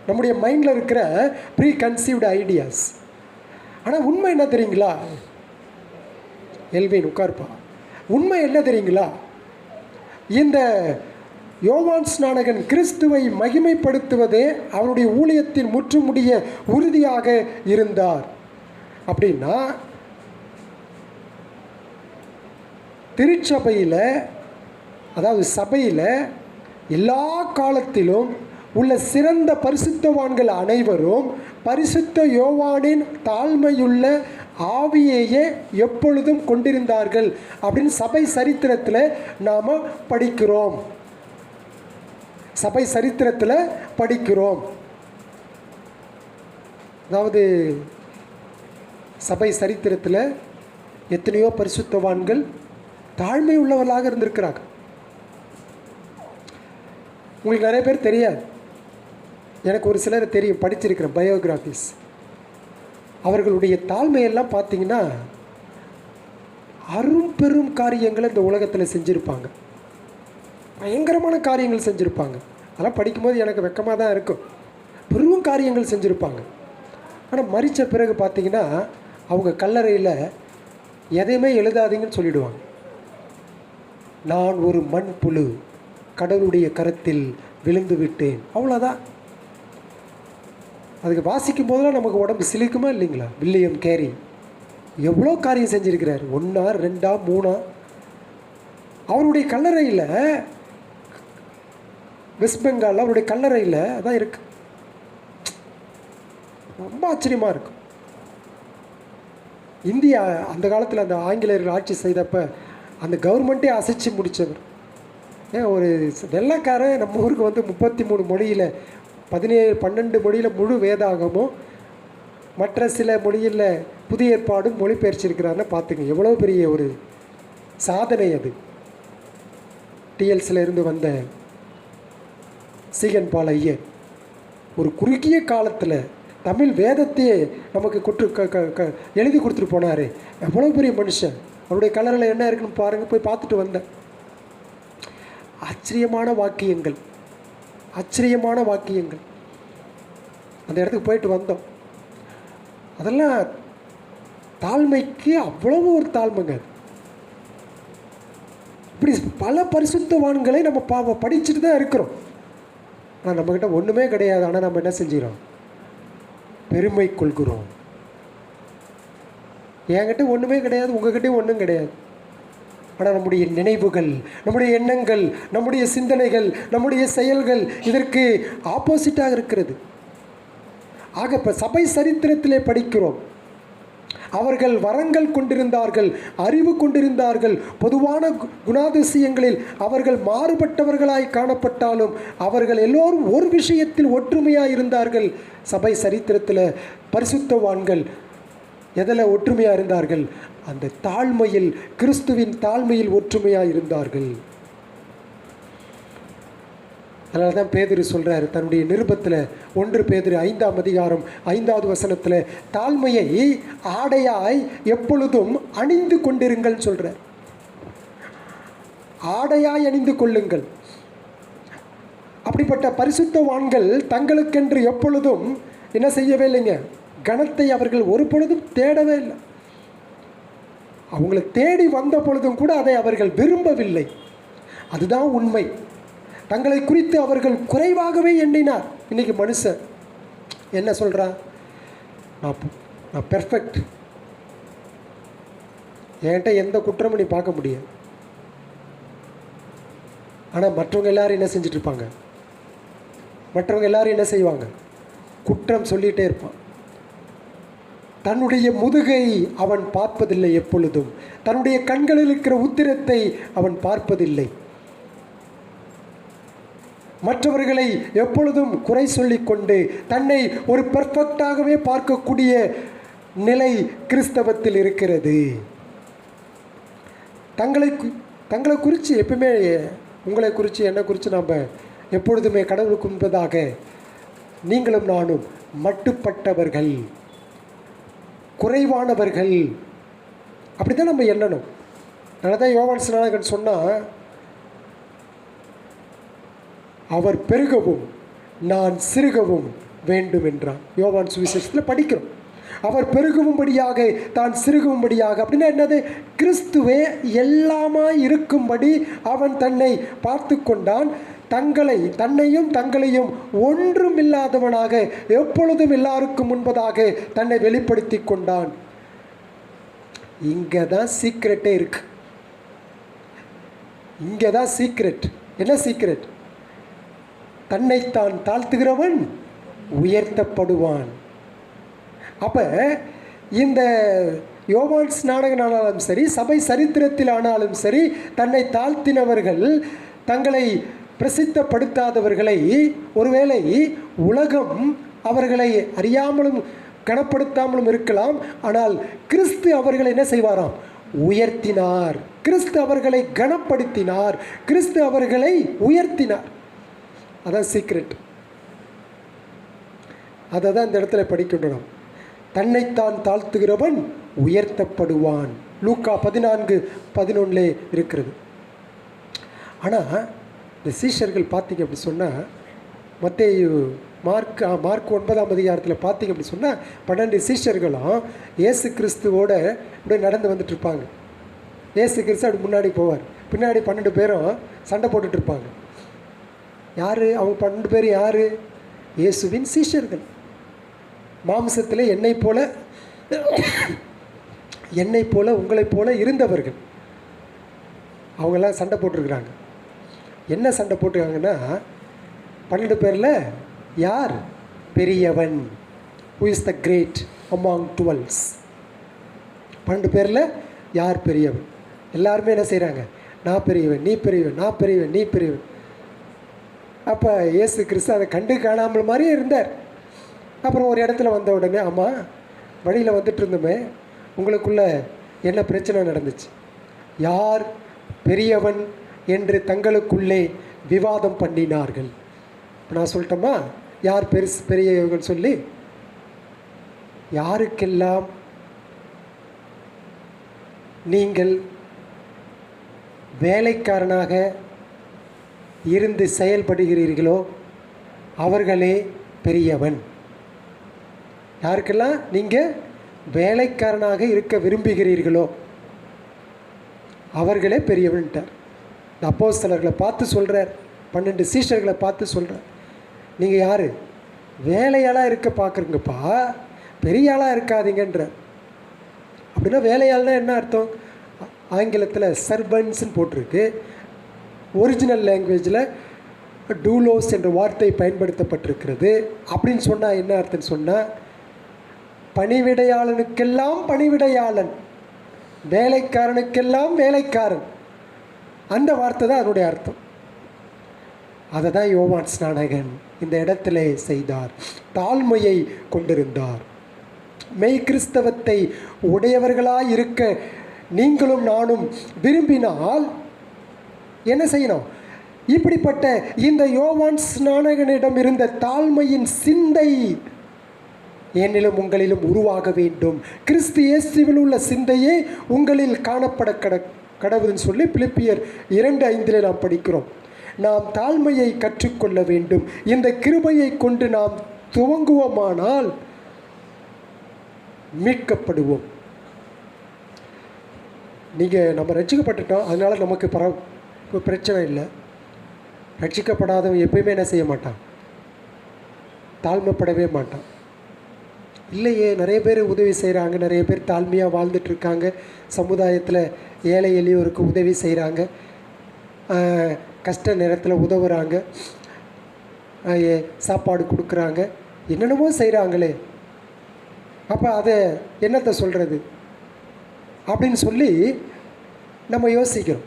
நம்முடைய மைண்டில் இருக்கிற ப்ரீ கன்சீவ்டு ஐடியாஸ். ஆனால் உண்மை என்ன தெரியுங்களா? எல்வின் உட்கார்ப்பா, உண்மை என்ன தெரியுங்களா? இந்த யோவான் ஸ்நானகன் கிறிஸ்துவை மகிமைப்படுத்துவதே அவருடைய ஊழியத்தின் முற்றுமுடிய உறுதியாக இருந்தார். அப்படின்னா திருச்சபையில், அதாவது சபையில் எல்லா காலத்திலும் உள்ள சிறந்த பரிசுத்தவான்கள் அனைவரும் பரிசுத்த யோவானின் தாழ்மையுள்ள ஆவியையே எப்பொழுதும் கொண்டிருந்தார்கள் அப்படின்னு சபை சரித்திரத்தில் நாம் படிக்கிறோம். சபை சரித்திரத்தில் படிக்கிறோம். அதாவது சபை சரித்திரத்தில் எத்தனையோ பரிசுத்தவான்கள் தாழ்மை உள்ளவர்களாக இருந்திருக்கிறாங்க. உங்களுக்கு நிறைய பேர் தெரியாது, எனக்கு ஒரு சிலர் தெரியும், படிச்சிருக்கிறேன் பயோகிராஃபிஸ். அவர்களுடைய தாழ்மையெல்லாம் பார்த்தீங்கன்னா அரும்பெரும் காரியங்களை இந்த உலகத்தில் செஞ்சுருப்பாங்க, பயங்கரமான காரியங்கள் செஞ்சுருப்பாங்க. அதெல்லாம் படிக்கும்போது எனக்கு வெக்கமாக தான் இருக்கும். பெரும் காரியங்கள் செஞ்சுருப்பாங்க. ஆனால் மரித்த பிறகு பார்த்தீங்கன்னா அவங்க கல்லறையில் எதையுமே எழுதாதீங்கன்னு சொல்லிவிடுவாங்க. நான் ஒரு மண் புழு, கடவுளுடைய கரத்தில் விழுந்து விட்டேன், அவ்வளோதான். அதுக்கு வாசிக்கும் போதெல்லாம் நமக்கு உடம்பு சிலிக்குமா இல்லைங்களா? வில்லியம் கேரி எவ்வளோ காரியம் செஞ்சுருக்கிறார், 1 2 3. அவருடைய கல்லறையில், வெஸ்ட் பெங்காலில் அவருடைய கல்லறையில் தான் இருக்கு. ரொம்ப ஆச்சரியமாக இருக்கும். இந்தியா அந்த காலத்தில் அந்த ஆங்கிலேயர்கள் ஆட்சி செய்தப்போ அந்த கவர்மெண்ட்டே அசைச்சு முடித்தவர். ஒரு வெள்ளைக்காரன் நம்ம ஊருக்கு வந்து 33 மொழியில் 12 மொழியில் முழு வேதாகமும் மற்ற சில மொழியில் புதிய ஏற்பாடும் மொழிபெயர்ச்சிருக்கிறாருன்னு பார்த்துங்க, எவ்வளோ பெரிய ஒரு சாதனை அது. டிஎல்ஸில் இருந்து வந்த சீகன் பால் ஐயர் ஒரு குறுகிய காலத்தில் தமிழ் வேதத்தையே நமக்கு எழுதி கொடுத்துட்டு போனார். எவ்வளோ பெரிய மனுஷன். அவருடைய கலரில் என்ன இருக்குன்னு பாருங்கள், போய் பார்த்துட்டு வந்தேன். ஆச்சரியமான வாக்கியங்கள், ஆச்சரியமான வாக்கியங்கள். அந்த இடத்துக்கு போயிட்டு வந்தோம். அதெல்லாம் தாழ்மைக்கு அவ்வளவு ஒரு தாழ்மைங்க. இப்படி பல பரிசுத்தவான்களை நம்ம படிச்சுட்டு தான் இருக்கிறோம். ஆனால் நம்மக்கிட்ட ஒன்றுமே கிடையாது. ஆனால் நம்ம என்ன செஞ்சுக்கிறோம்? பெருமை கொள்கிறோம். என்கிட்ட ஒன்றுமே கிடையாது, உங்ககிட்டையும் ஒன்றும் கிடையாது. ஆனால் நம்முடைய நினைவுகள், நம்முடைய எண்ணங்கள், நம்முடைய சிந்தனைகள், நம்முடைய செயல்கள் இதற்கு ஆப்போசிட்டாக இருக்கிறது. ஆக இப்போ சபை சரித்திரத்திலே படிக்கிறோம். அவர்கள் வரங்கள் கொண்டிருந்தார்கள், அறிவு கொண்டிருந்தார்கள். பொதுவான குணாதிசயங்களில் அவர்கள் மாறுபட்டவர்களாய் காணப்பட்டாலும் அவர்கள் எல்லோரும் ஒரு விஷயத்தில் ஒற்றுமையாக இருந்தார்கள். சபை சரித்திரத்தில் பரிசுத்தவான்கள் எதில் ஒற்றுமையாக இருந்தார்கள்? அந்த தாழ்மையில், கிறிஸ்துவின் தாழ்மையில் ஒற்றுமையாக இருந்தார்கள். அதனால தான் பேதுரு சொல்கிறார் தன்னுடைய நிருபத்தில் 1 பேதுரு 5ஆம் அதிகாரம் 5வது வசனத்தில், தாழ்மையை ஆடையாய் எப்பொழுதும் அணிந்து கொண்டிருங்கள் சொல்கிறார். ஆடையாய் அணிந்து கொள்ளுங்கள். அப்படிப்பட்ட பரிசுத்தவான்கள் தங்களுக்கென்று எப்பொழுதும் என்ன செய்யவே இல்லைங்க, கனத்தை அவர்கள் ஒரு பொழுதும் தேடவே இல்லை. அவங்களை தேடி வந்த பொழுதும் கூட அதை அவர்கள் விரும்பவில்லை. அதுதான் உண்மை. தங்களை குறித்து அவர்கள் குறைவாகவே எண்ணினார். இன்றைக்கி மனுஷன் என்ன சொல்கிறான், நான் பெர்ஃபெக்ட், என்கிட்ட எந்த குற்றமும் நீ பார்க்க முடியாது. ஆனால் மற்றவங்க எல்லாரும் என்ன செஞ்சிட்ருப்பாங்க, மற்றவங்க எல்லாரும் என்ன செய்வாங்க, குற்றம் சொல்லிகிட்டே இருப்பான். தன்னுடைய முதுகை அவன் பார்ப்பதில்லை எப்பொழுதும். தன்னுடைய கண்களில் இருக்கிற உத்திரத்தை அவன் பார்ப்பதில்லை. மற்றவர்களை எப்பொழுதும் குறை சொல்லிக்கொண்டு தன்னை ஒரு பெர்ஃபெக்டாகவே பார்க்கக்கூடிய நிலை கிறிஸ்தவத்தில் இருக்கிறது. தங்களை குறித்து எப்பவுமே, உங்களை குறித்து என்னை குறித்து நாம் எப்பொழுதுமே கடவுளுக்கு முன்பதாக நீங்களும் நானும் மட்டுப்பட்டவர்கள், குறைவானவர்கள், அப்படி தான் நம்ம எண்ணணும். அதனால தான் யோவான் ஸ்நானகன் சொன்னால், அவர் பெருகவும் நான் சிறுகவும் வேண்டும் என்றான். யோவான் சுவிசேஷத்தில் படிக்கிறோம். அவர் பெருகும்படியாக தான் சிறுகும்படியாக. அப்படின்னா என்னது, கிறிஸ்துவே எல்லாமா இருக்கும்படி அவன் தன்னை பார்த்து கொண்டான். தன்னையும் தங்களையும் ஒன்றும் இல்லாதவனாக எப்பொழுதும் எல்லாருக்கும் முன்பதாக தன்னை வெளிப்படுத்தி கொண்டான். இங்கே தான் சீக்ரெட்டே இருக்கு. இங்கே தான் சீக்ரெட். என்ன சீக்ரெட்? தன்னைத்தான் தாழ்த்துகிறவன் உயர்த்தப்படுவான். அப்போ இந்த யோவான் ஸ்நானகன் ஆனாலும் சரி, சபை சரித்திரத்தில் ஆனாலும் சரி, தன்னை தாழ்த்தினவர்கள், தங்களை பிரசித்தப்படுத்தாதவர்களை, ஒருவேளை உலகம் அவர்களை அறியாமலும் கனப்படுத்தாமலும் இருக்கலாம், ஆனால் கிறிஸ்து அவர்களை என்ன செய்வாராம், உயர்த்தினார். கிறிஸ்து அவர்களை கனப்படுத்தினார். கிறிஸ்து அவர்களை உயர்த்தினார். அதான் சீக்ரெட். அதை தான் இந்த இடத்துல படிக்கின்றோம். தன்னைத்தான் தாழ்த்துகிறவன் உயர்த்தப்படுவான். லூக்கா 14:11 இருக்கிறது. ஆனால் இந்த சீஷர்கள் பார்த்தீங்க அப்படி சொன்னால், மத்தேயு மார்க் 9ஆம் அதிகாரத்தில் பார்த்தீங்க அப்படி சொன்னால், 12 சீஷர்களும் இயேசு கிறிஸ்துவோட இப்படியே நடந்து வந்துட்டுருப்பாங்க. இயேசு கிறிஸ்து அப்படி முன்னாடி போவார், பின்னாடி 12 பேரும் சண்டை போட்டுட்ருப்பாங்க. யார் அவங்க 12 பேர்? யார்? இயேசுவின் சீஷர்கள். மாம்சத்தில் என்னை போல உங்களைப் போல இருந்தவர்கள். அவங்கெல்லாம் சண்டை போட்டிருக்கிறாங்க. என்ன சண்டை போட்டிருக்காங்கன்னா, 12 பேரில் யார் பெரியவன்? Who is the great among 12? 12 பேரில் யார் பெரியவன்? எல்லாருமே என்ன செய்கிறாங்க, நான் பெரியவன், நீ பெரியவன், நான் பெரியவன், நீ பெரியவன். அப்போ இயேசு கிறிஸ்து அதை கண்டு காணாமல் மாதிரியே இருந்தார். அப்புறம் ஒரு இடத்துல வந்த உடனே, ஆமாம் வழியில் வந்துட்டு இருந்தோமே, உங்களுக்குள்ள என்ன பிரச்சனை நடந்துச்சு? யார் பெரியவன் என்று தங்களுக்குள்ளே விவாதம் பண்ணினார்கள். நான் சொல்லட்டோமா யார் பெரியவர்கள் சொல்லி? யாருக்கெல்லாம் நீங்கள் வேலைக்காரனாக இருந்து செயல்படுகிறீர்களோ அவர்களே பெரியவன். யாருக்கெல்லாம் நீங்கள் வேலைக்காரனாக இருக்க விரும்புகிறீர்களோ அவர்களே பெரியவன்ட்டார். இந்த அப்போஸ்தலர்களை பார்த்து சொல்கிறார், 12 சீஷர்களை பார்த்து சொல்கிறார், நீங்கள் யார் வேலையாளாக இருக்க பார்க்குறீங்கப்பா, பெரிய ஆளாக இருக்காதீங்கன்றார். அப்படின்னா வேலையாள்னா என்ன அர்த்தம்? ஆங்கிலத்தில் சர்வன்ட்ஸ்ன்னு போட்டிருக்கு. ஒரிஜினல் லாங்குவேஜில் டூலோஸ் என்ற வார்த்தை பயன்படுத்தப்பட்டிருக்கிறது. அப்படின்னு சொன்னால் என்ன அர்த்தம்னு சொன்னால், பணிவிடையாளனுக்கெல்லாம் பணிவிடையாளன், வேலைக்காரனுக்கெல்லாம் வேலைக்காரன். அந்த வார்த்தை தான் அதனுடைய அர்த்தம். அதை தான் யோவான் ஸ்நானகன் இந்த இடத்துல செய்தார். தாழ்மையை கொண்டிருந்தார். மெய் கிறிஸ்தவத்தை உடையவர்களாக இருக்க நீங்களும் நானும் விரும்பினால் என்ன செய்யணும்? இப்படிப்பட்ட இந்த யோவான் ஸ்நானகனிடம் இருந்த தாழ்மையின் சிந்தை என்னிலும் உங்களிலும் உருவாக வேண்டும். கிறிஸ்து இயேசுவில் உள்ள சிந்தையே உங்களில் காணப்பட கடவுள்னு சொல்லி பிலிப்பியர் 2:5 நாம் படிக்கிறோம். நாம் தாழ்மையை கற்றுக்கொள்ள வேண்டும். இந்த கிருபையை கொண்டு நாம் துவங்குவோமானால் மீட்கப்படுவோம். நம்ம ரட்சிக்கப்பட்டுட்டோம், அதனால் நமக்கு பிரச்சனை இல்லை. ரட்சிக்கப்படாதவன் எப்பயுமே என்ன செய்ய மாட்டான்? தாழ்மைப்படவே மாட்டான். இல்லையே, நிறைய பேர் உதவி செய்கிறாங்க, நிறைய பேர் தாழ்மையாக வாழ்ந்துட்டுருக்காங்க, சமுதாயத்தில் ஏழை எளியோருக்கு உதவி செய்கிறாங்க, கஷ்ட நேரத்தில் உதவுறாங்க, சாப்பாடு கொடுக்குறாங்க, என்னென்னமோ செய்கிறாங்களே, அப்போ அதை என்னத்தை சொல்கிறது அப்படின்னு சொல்லி நம்ம யோசிக்கிறோம்.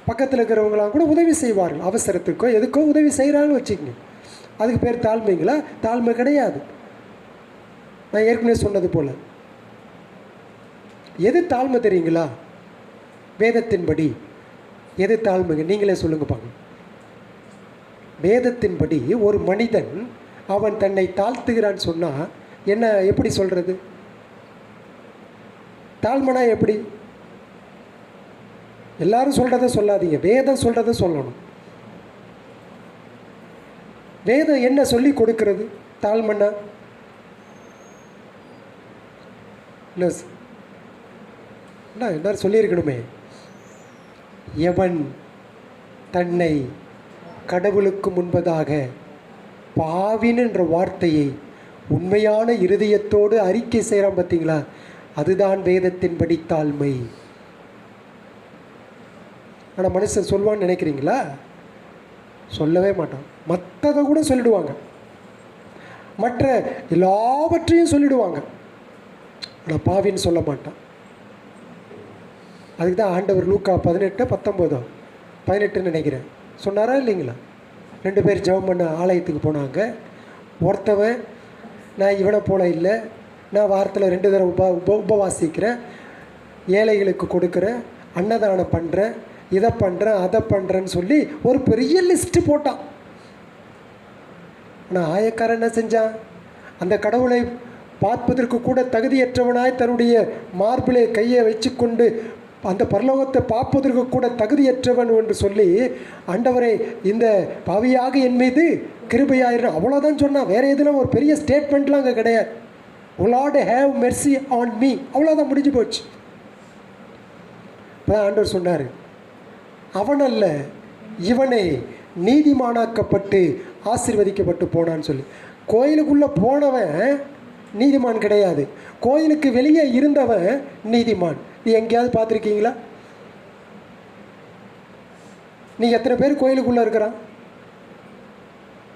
பக்கத்தில் இருக்கிறவங்களாம் கூட உதவி செய்வார்கள், அவசரத்துக்கோ எதுக்கோ உதவி செய்கிறாங்கன்னு வச்சுக்கோங்க. அதுக்கு பேர் தாழ்மைங்களா? தாழ்மை கிடையாது. நான் ஏற்கனவே சொன்னது போல், எது தாழ்மை தெரியுங்களா? வேதத்தின்படி எது தாழ்மைங்க? நீங்களே சொல்லுங்க பாருங்க. வேதத்தின்படி ஒரு மனிதன் அவன் தன்னை தாழ்த்துகிறான்னு சொன்னால் என்ன, எப்படி சொல்கிறது? தாழ்மைனா எப்படி? எல்லாரும் சொல்கிறத சொல்லாதீங்க, வேதம் சொல்கிறத சொல்லணும். வேதம் என்ன சொல்லி கொடுக்கிறது தாழ்மைன்னா? இல்லை என்ன சொல்லியிருக்கணுமே, எவன் தன்னை கடவுளுக்கு முன்பதாக பாவின் என்ற வார்த்தையை உண்மையான இருதயத்தோடு அறிக்கை செய்கிறான் பார்த்தீங்களா, அதுதான் வேதத்தின்படி தாழ்மை. ஆனால் மனுஷன் சொல்லுவான்னு நினைக்கிறீங்களா? சொல்லவே மாட்டான். மற்றதை கூட சொல்லிடுவாங்க, மற்ற எல்லாவற்றையும் சொல்லிடுவாங்க, ஆனால் பாவின்னு சொல்ல மாட்டான். அதுக்கு தான் ஆண்டவர் லூக்கா 18 நினைக்கிறேன் சொன்னாரா இல்லைங்களா? 2 பேர் ஜெபம் பண்ண ஆலயத்துக்கு போனாங்க. ஒருத்தவன், நான் இவனை போல இல்லை, நான் வாரத்தில் 2 தடவை உபவாசிக்கிறேன், ஏழைகளுக்கு கொடுக்குறேன், அன்னதானம் பண்ணுறேன், இதை பண்ணுறேன், அதை பண்ணுறேன்னு சொல்லி ஒரு பெரிய லிஸ்ட்டு போட்டான். ஆனால் ஆயக்காரன் என்ன செஞ்சான்? அந்த கடவுளை பார்ப்பதற்கு கூட தகுதியற்றவனாய் தன்னுடைய மார்பிலே கையை வச்சு கொண்டு அந்த பரலோகத்தை பார்ப்பதற்கு கூட தகுதியற்றவன் என்று சொல்லி, ஆண்டவரே இந்த பாவியாக என் மீது கிருபையாயிரும், அவ்வளோதான் சொன்னான். வேறு எதுலாம் ஒரு பெரிய ஸ்டேட்மெண்ட்லாம் அங்கே கிடையாது. O Lord have mercy on me, அவ்வளோதான், முடிஞ்சு போச்சு. இப்போ ஆண்டவர் சொன்னார், அவனல்ல இவனே நீதிமானாக்கப்பட்டு ஆசீர்வதிக்கப்பட்டு போனான்னு சொல்லி. கோயிலுக்குள்ளே போனவன் நீதிமான் கிடையாது, கோயிலுக்கு வெளியே இருந்தவன் நீதிமான். நீ எங்கேயாவது பார்த்துருக்கீங்களா? நீ எத்தனை பேர் கோயிலுக்குள்ளே இருக்கிறான்?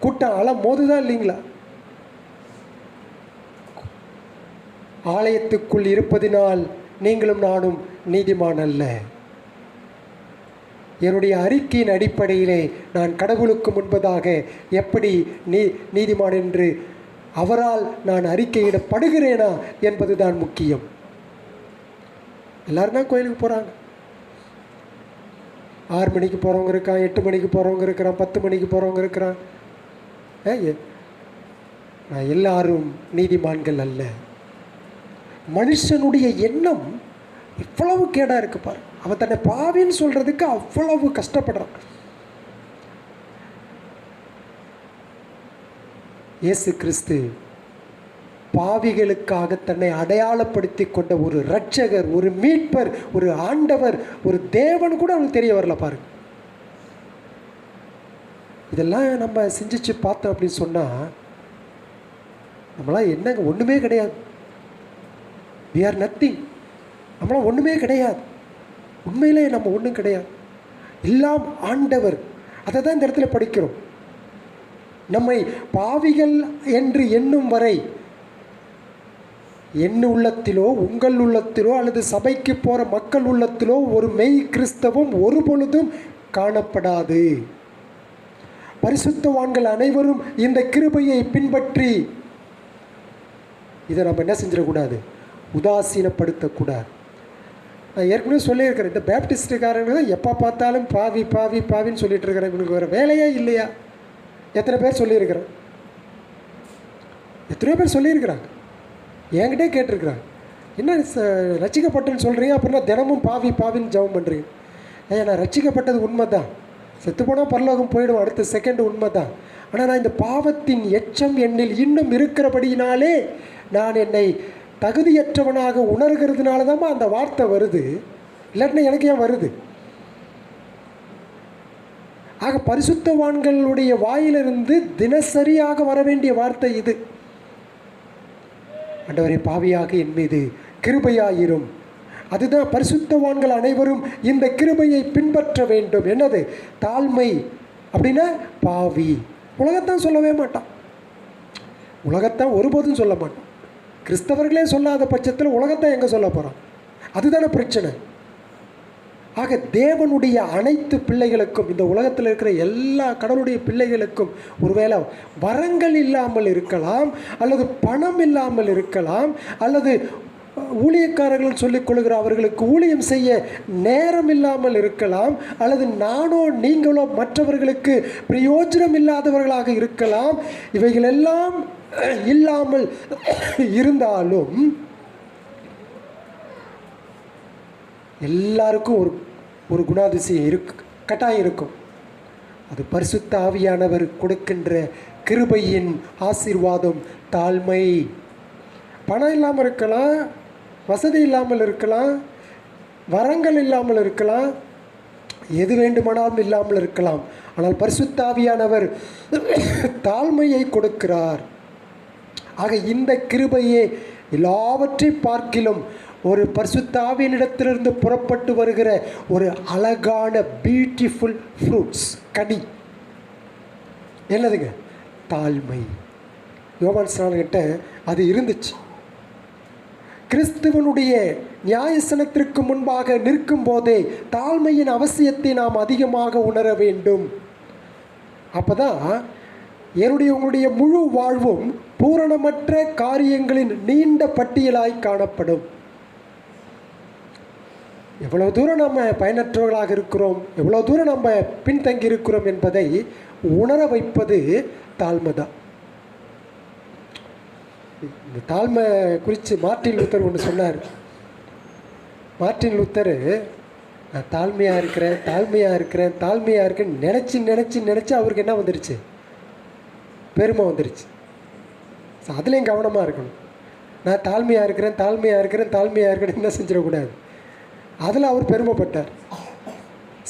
கூட்டம் அலம் மோதுதான் இல்லைங்களா? ஆலயத்துக்குள் இருப்பதினால் நீங்களும் நானும் நீதிமான் அல்ல. என்னுடைய அறிக்கையின் அடிப்படையிலே நான் கடவுளுக்கு முன்பதாக எப்படி நீதிமான் என்று அவரால் நான் அறிக்கையிடப்படுகிறேனா என்பது தான் முக்கியம். எல்லோரும் தான் கோயிலுக்கு போகிறாங்க. 6 மணிக்கு போகிறவங்க இருக்கான், 8 மணிக்கு போகிறவங்க இருக்கிறான், 10 மணிக்கு போகிறவங்க இருக்கிறான். நான் எல்லாரும் நீதிமான்கள் அல்ல. மனுஷனுடைய எண்ணம் இவ்வளவு கேடாக இருக்கு பாரு. அவன் தன்னை பாவின்னு சொல்கிறதுக்கு அவ்வளவு கஷ்டப்படுறான். இயேசு கிறிஸ்து பாவிகளுக்காக தன்னை அடையாளப்படுத்தி கொண்ட ஒரு இரட்சகர், ஒரு மீட்பர், ஒரு ஆண்டவர், ஒரு தேவன் கூட அவனுக்கு தெரிய வரல பாருங்க. இதெல்லாம் நம்ம சிந்திச்சு பார்த்தோம் அப்படின்னு சொன்னால் நம்மளாம் என்னங்க, ஒன்றுமே கிடையாது. we are nothing. நம்மளாம் ஒன்றுமே கிடையாது. உண்மையிலே நம்ம ஒன்றும் கிடையாது, எல்லாம் ஆண்டவர். அதை தான் இந்த இடத்துல படிக்கிறோம். நம்மை பாவிகள் என்று எண்ணும் வரை என் உள்ளத்திலோ உங்கள் உள்ளத்திலோ அல்லது சபைக்கு போகிற மக்கள் உள்ளத்திலோ ஒரு மெய் கிறிஸ்தவம் ஒரு பொழுதும் காணப்படாது. பரிசுத்தவான்கள் அனைவரும் இந்த கிருபையை பின்பற்றி இதை நம்ம என்ன செஞ்சிடக்கூடாது, உதாசீனப்படுத்தக்கூடாது. நான் ஏற்கனவே சொல்லியிருக்கிறேன், இந்த பேப்டிஸ்டுக்காரங்க தான் எப்போ பார்த்தாலும் பாவி பாவி பாவின்னு சொல்லிட்டு இருக்கிறேன், இவனுக்கு வேறு வேலையே இல்லையா? எத்தனை பேர் சொல்லியிருக்கிறேன், எத்தனையோ பேர் சொல்லியிருக்கிறாங்க, என்கிட்டே கேட்டிருக்கிறாங்க, என்ன ரட்சிக்கப்பட்டேன்னு சொல்கிறீங்க, அப்படின்னா தினமும் பாவி பாவின்னு ஜெபம் பண்ணுறீங்க. ஐயா, நான் ரட்சிக்கப்பட்டது உண்மை தான், செத்து போனால் பரலோகம் போயிடும் அடுத்த செகண்ட், உண்மை தான். ஆனால் நான் இந்த பாவத்தின் எச்சம் என்னில் இன்னும் இருக்கிறபடியினாலே நான் என்னை தகுதியற்றவனாக உணர்கிறதுனால தான் அந்த வார்த்தை வருது, இல்லாட்டினா எனக்கு ஏன் வருது? ஆக பரிசுத்தவான்களுடைய வாயிலிருந்து தினசரியாக வர வேண்டிய வார்த்தை இது. ஆண்டவரே, பாவியாக என் மீது கிருபையாயிரும். அதுதான் பரிசுத்தவான்கள் அனைவரும் இந்த கிருபையை பின்பற்ற வேண்டும். என்னது? தாழ்மை. அப்படின்னா பாவி. உலகத்தான் சொல்லவே மாட்டான், உலகத்தான் ஒருபோதும் சொல்ல மாட்டான். கிறிஸ்தவர்களே சொல்லாத பட்சத்தில் உலகத்தான் எங்கே சொல்ல போகிறான்? அதுதானே பிரச்சனை. ஆக தேவனுடைய அனைத்து பிள்ளைகளுக்கும், இந்த உலகத்தில் இருக்கிற எல்லா கடவுளுடைய பிள்ளைகளுக்கும் ஒருவேளை வரங்கள் இல்லாமல் இருக்கலாம், அல்லது பணம் இல்லாமல் இருக்கலாம், அல்லது ஊழியக்காரர்கள் சொல்லிக் கொள்கிற அவர்களுக்கு ஊழியம் செய்ய நேரம் இல்லாமல் இருக்கலாம், அல்லது நானோ நீங்களோ மற்றவர்களுக்கு பிரயோஜனம் இல்லாதவர்களாக இருக்கலாம். இவைகளெல்லாம் இல்லாமல் இருந்தாலும் எல்லாருக்கும் ஒரு குணாதிசயம் இருக்கு, கட்டாயம் இருக்கும். அது பரிசுத்த ஆவியானவர் கொடுக்கின்ற கிருபையின் ஆசீர்வாதம், தாழ்மை. பணம் இல்லாமல் இருக்கலாம், வசதி இல்லாமல் இருக்கலாம், வரங்கள் இல்லாமல் இருக்கலாம், எது வேண்டுமானாலும் இல்லாமல் இருக்கலாம். ஆனால் பரிசுத்த ஆவியானவர் தாழ்மையை கொடுக்கிறார். ஆக இந்த கிருபையே எல்லாவற்றை பார்க்கிலும் ஒரு பரிசுத்த ஆவியினிடத்திலிருந்து புறப்பட்டு வருகிற ஒரு அழகான பியூட்டிஃபுல் ஃப்ரூட்ஸ், கனி. என்னதுங்க? தாழ்மை. யோவான் ஸ்நானகிட்ட அது இருந்துச்சு. கிறிஸ்துவனுடைய நியாயசனத்திற்கு முன்பாக நிற்கும் போதே தாழ்மையின் அவசியத்தை நாம் அதிகமாக உணர வேண்டும். அப்போதான் உங்களுடைய முழு வாழ்வும் பூரணமற்ற காரியங்களின் நீண்ட பட்டியலாய் காணப்படும். எவ்வளோ தூரம் நம்ம பயனற்றவர்களாக இருக்கிறோம், எவ்வளோ தூரம் நம்ம பின்தங்கி இருக்கிறோம் என்பதை உணர வைப்பது தாழ்மை தான். இந்த தாழ்மை குறித்து மார்ட்டின் லூத்தர் ஒன்று சொன்னார். மார்ட்டின் லூத்தர், நான் தாழ்மையாக இருக்கிறேன், தாழ்மையாக இருக்கிறேன், தாழ்மையாக இருக்கேன்னு நினச்சி நினச்சி நினச்சி அவருக்கு என்ன வந்துடுச்சு? பெருமை வந்துடுச்சு. ஸோ அதுலேயும் கவனமாக இருக்கணும். நான் தாழ்மையாக இருக்கிறேன், தாழ்மையாக இருக்கிறேன், தாழ்மையாக இருக்கிறேன் என்ன செஞ்சிடக்கூடாது. அதில் அவர் பெருமைப்பட்டார்.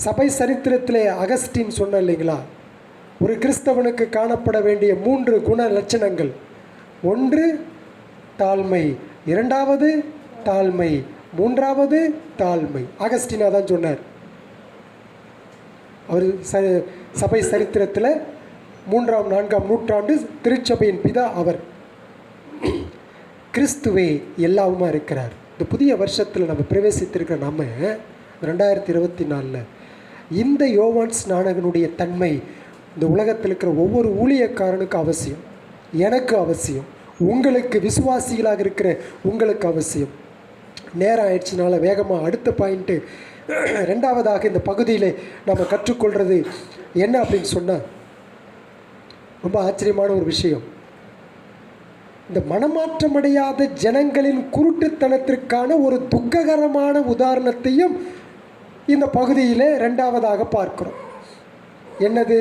சபை சரித்திரத்திலே அகஸ்டின் சொன்ன இல்லைங்களா, ஒரு கிறிஸ்தவனுக்கு காணப்பட வேண்டிய 3 குண லட்சணங்கள். 1 தாழ்மை, 2வது தாழ்மை, 3வது தாழ்மை. அகஸ்டினா தான் சொன்னார். அவர் சபை சரித்திரத்தில் 3ஆம் 4ஆம் நூற்றாண்டு திருச்சபையின் பிதா அவர். கிறிஸ்துவே எல்லாவுமா இருக்கிறார். இந்த புதிய வருஷத்தில் நம்ம பிரவேசித்திருக்கிற நம்ம 2024 இந்த யோவான் ஸ்நானகனுடைய தன்மை இந்த உலகத்தில் இருக்கிற ஒவ்வொரு ஊழியக்காரனுக்கும் அவசியம், எனக்கு அவசியம், உங்களுக்கு விசுவாசிகளாக இருக்கிற உங்களுக்கு அவசியம். நேரம் ஆயிடுச்சுனால வேகமாக அடுத்த பாயிண்ட்டு. 2வதாக இந்த பகுதியில் நம்ம கற்றுக்கொள்வது என்ன அப்படின்னு சொன்னால், ரொம்ப ஆச்சரியமான ஒரு விஷயம். இந்த மனமாற்றமடையாத ஜனங்களின் குருட்டுத்தனத்திற்கான ஒரு துக்ககரமான உதாரணத்தையும் இந்த பகுதியில் 2வதாக பார்க்கிறோம். என்னது?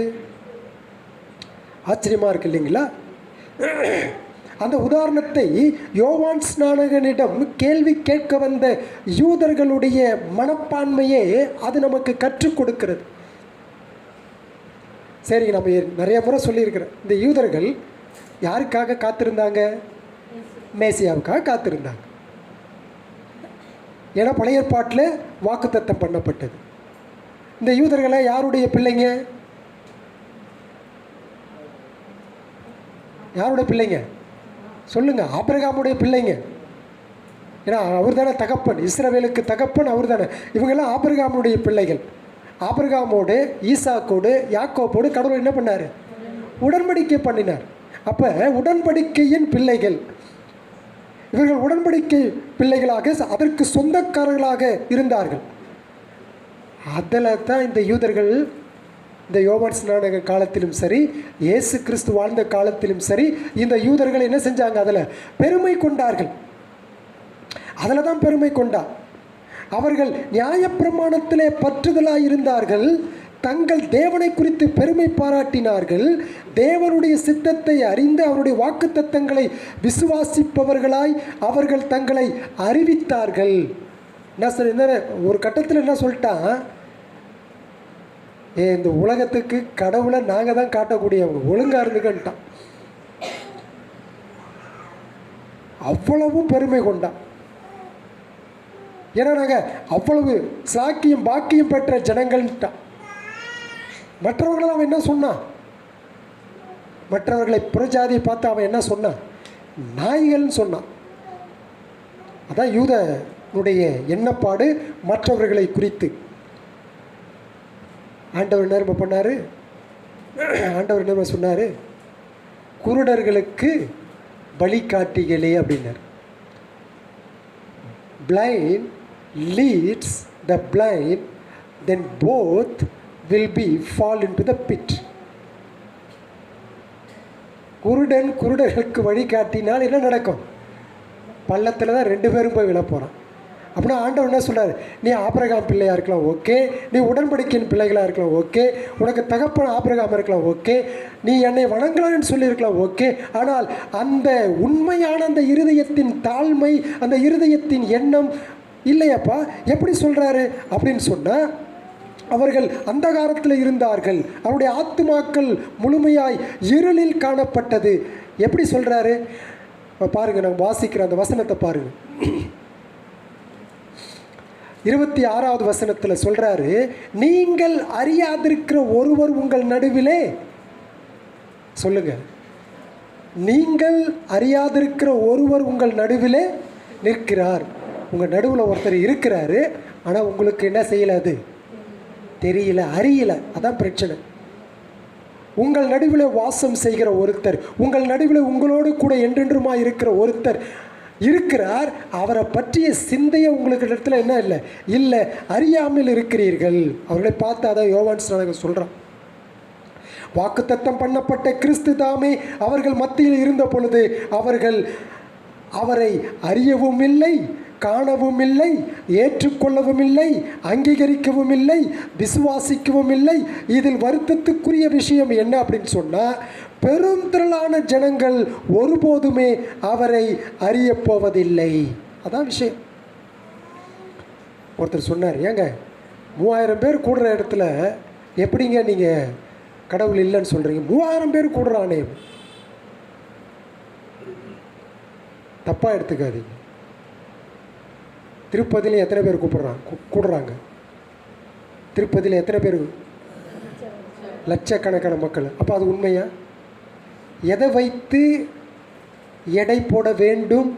ஆச்சரியமாக இருக்கு இல்லைங்களா? அந்த உதாரணத்தை யோவான் ஸ்நானகனிடம் கேள்வி கேட்க வந்த யூதர்களுடைய மனப்பான்மையே அது நமக்கு கற்றுக் கொடுக்கிறது. சரி, நம்ம நிறைய முறை சொல்லியிருக்கிறோம், இந்த யூதர்கள் யாருக்காக காத்திருந்தாங்க? மேசியாவுக்காக காத்திருந்தாங்க. ஏன்னா பழைய ஏற்பாட்டில் வாக்குத்தத்தம் பண்ணப்பட்டது. இந்த யூதர்களை யாருடைய பிள்ளைங்க? யாருடைய பிள்ளைங்க சொல்லுங்க? ஆபிரகாமுடைய பிள்ளைங்க. ஏன்னா அவர் தானே தகப்பன், இஸ்ரவேலுக்கு தகப்பன் அவர் தானே. இவங்கெல்லாம் ஆபிரகாமுடைய பிள்ளைகள். ஆபிரகாமோடு, ஈசாக்கோடு, யாக்கோப்போடு கடவுள் என்ன பண்ணார்? உடன்படிக்கை பண்ணினார். அப்போ உடன்படிக்கையின் பிள்ளைகள். இவர்கள் உடன்படிக்கை பிள்ளைகளாக அதற்கு சொந்தக்காரர்களாக இருந்தார்கள். அதில் தான் இந்த யூதர்கள் இந்த யோவான் ஸ்நானக காலத்திலும் சரி, இயேசு கிறிஸ்து வாழ்ந்த காலத்திலும் சரி, இந்த யூதர்கள் என்ன செஞ்சாங்க? அதில் பெருமை கொண்டார்கள். அதில் தான் பெருமை கொண்டார். அவர்கள் நியாயப்பிரமாணத்திலே பற்றுதலாக இருந்தார்கள். தங்கள் தேவனை குறித்து பெருமை பாராட்டினார்கள். தேவனுடைய சித்தத்தை அறிந்து அவருடைய வாக்குத்தத்தங்களை விசுவாசிப்பவர்களாய் அவர்கள் தங்களை அறிவித்தார்கள். என்ன சொல்ல, ஒரு கட்டத்தில் என்ன சொல்லிட்டான், இந்த உலகத்துக்கு கடவுளை நாங்கள் தான் காட்டக்கூடியவங்க, ஒழுங்காக இருந்துக்கிட்டான். அவ்வளவும் பெருமை கொண்டான். ஏன்னா நாங்கள் அவ்வளவு சாக்கியம் பாக்கியம் பெற்ற ஜனங்கள்ட்டான். மற்றவர்கள் அவன் என்ன சொன்னான்? மற்றவர்களை புறஜாதியை பார்த்து அவன் என்ன சொன்னான்? நாய்கள்னு சொன்னான். அதான் யூதனுடைய எண்ணப்பாடு மற்றவர்களை குறித்து. ஆண்டவர் நேர்மை பண்ணார். ஆண்டவர் நேர்மை சொன்னார், குருடர்களுக்கு வழிகாட்டிகளே அப்படின்னார். blind leads the blind, then both will be fall into the pit. குருடர்களுக்கு வழிகாட்டினால் என்ன நடக்கும்? பள்ளத்தில் தான் 2 பேரும் போய் விழ போகிறான். அப்படின்னா ஆண்டவர் என்ன சொல்கிறார்? நீ ஆபிரகாம் பிள்ளையாக இருக்கலாம், ஓகே. நீ உடன்படிக்கையின் பிள்ளைகளாக இருக்கலாம், ஓகே. உனக்கு தகப்பன் ஆபிரகாம் இருக்கலாம், ஓகே. நீ என்னை வணங்கலான்னு சொல்லியிருக்கலாம், ஓகே. ஆனால் அந்த உண்மையான அந்த இருதயத்தின் தாழ்மை, அந்த இருதயத்தின் எண்ணம் இல்லையப்பா. எப்படி சொல்கிறாரு அப்படின்னு சொன்னால், அவர்கள் அந்தகாரத்தில் இருந்தார்கள், அவருடைய ஆத்துமாக்கள் முழுமையாய் இருளில் காணப்பட்டது. எப்படி சொல்கிறாரு பாருங்கள், நான் வாசிக்கிற அந்த வசனத்தை பாருங்கள். 26வது வசனத்தில் சொல்கிறாரு, நீங்கள் அறியாதிருக்கிற ஒருவர் உங்கள் நடுவிலே, சொல்லுங்க, நீங்கள் அறியாதிருக்கிற ஒருவர் உங்கள் நடுவிலே நிற்கிறார். உங்கள் நடுவில் ஒருத்தர் இருக்கிறாரு, ஆனால் உங்களுக்கு என்ன செய்யலை? அது தெரியல, அறியலை. அதான் பிரச்சனை. உங்கள் நடுவில் வாசம் செய்கிற ஒருத்தர், உங்கள் நடுவில் உங்களோடு கூட என்றென்றுமா இருக்கிற ஒருத்தர் இருக்கிறார். அவரை பற்றிய சிந்தையை உங்களுக்கு இடத்துல என்ன இல்லை? இல்லை, அறியாமல் இருக்கிறீர்கள். அவர்களை பார்த்து அதான் யோவான் ஸ்நானகன் சொல்கிறான், வாக்குத்தத்தம் பண்ணப்பட்ட கிறிஸ்து தாமே அவர்கள் மத்தியில் இருந்த பொழுது அவர்கள் அவரை அறியவும் இல்லை, காணவும் இல்லை, ஏற்றுக்கொள்ளவும் இல்லை, அங்கீகரிக்கவும் இல்லை, விசுவாசிக்கவும் இல்லை. இதில் வருத்தத்துக்குரிய விஷயம் என்ன அப்படின்னு சொன்னால், பெரும் திரளான ஜனங்கள் ஒருபோதுமே அவரை அறியப்போவதில்லை. அதான் விஷயம். ஒருத்தர் சொன்னார், ஏங்க 3000 பேர் கூடுற இடத்துல எப்படிங்க நீங்கள் கடவுள் இல்லைன்னு சொல்கிறீங்க? 3000 பேர் கூடுறானே. தப்பாக எடுத்துக்காதீங்க. திருப்பதியில் எத்தனை பேர் கூடுறாங்க? திருப்பதியில் எத்தனை பேர்? லட்சக்கணக்கான மக்கள். அப்போ அது உண்மையா? எதை வைத்து எடை போட வேண்டும்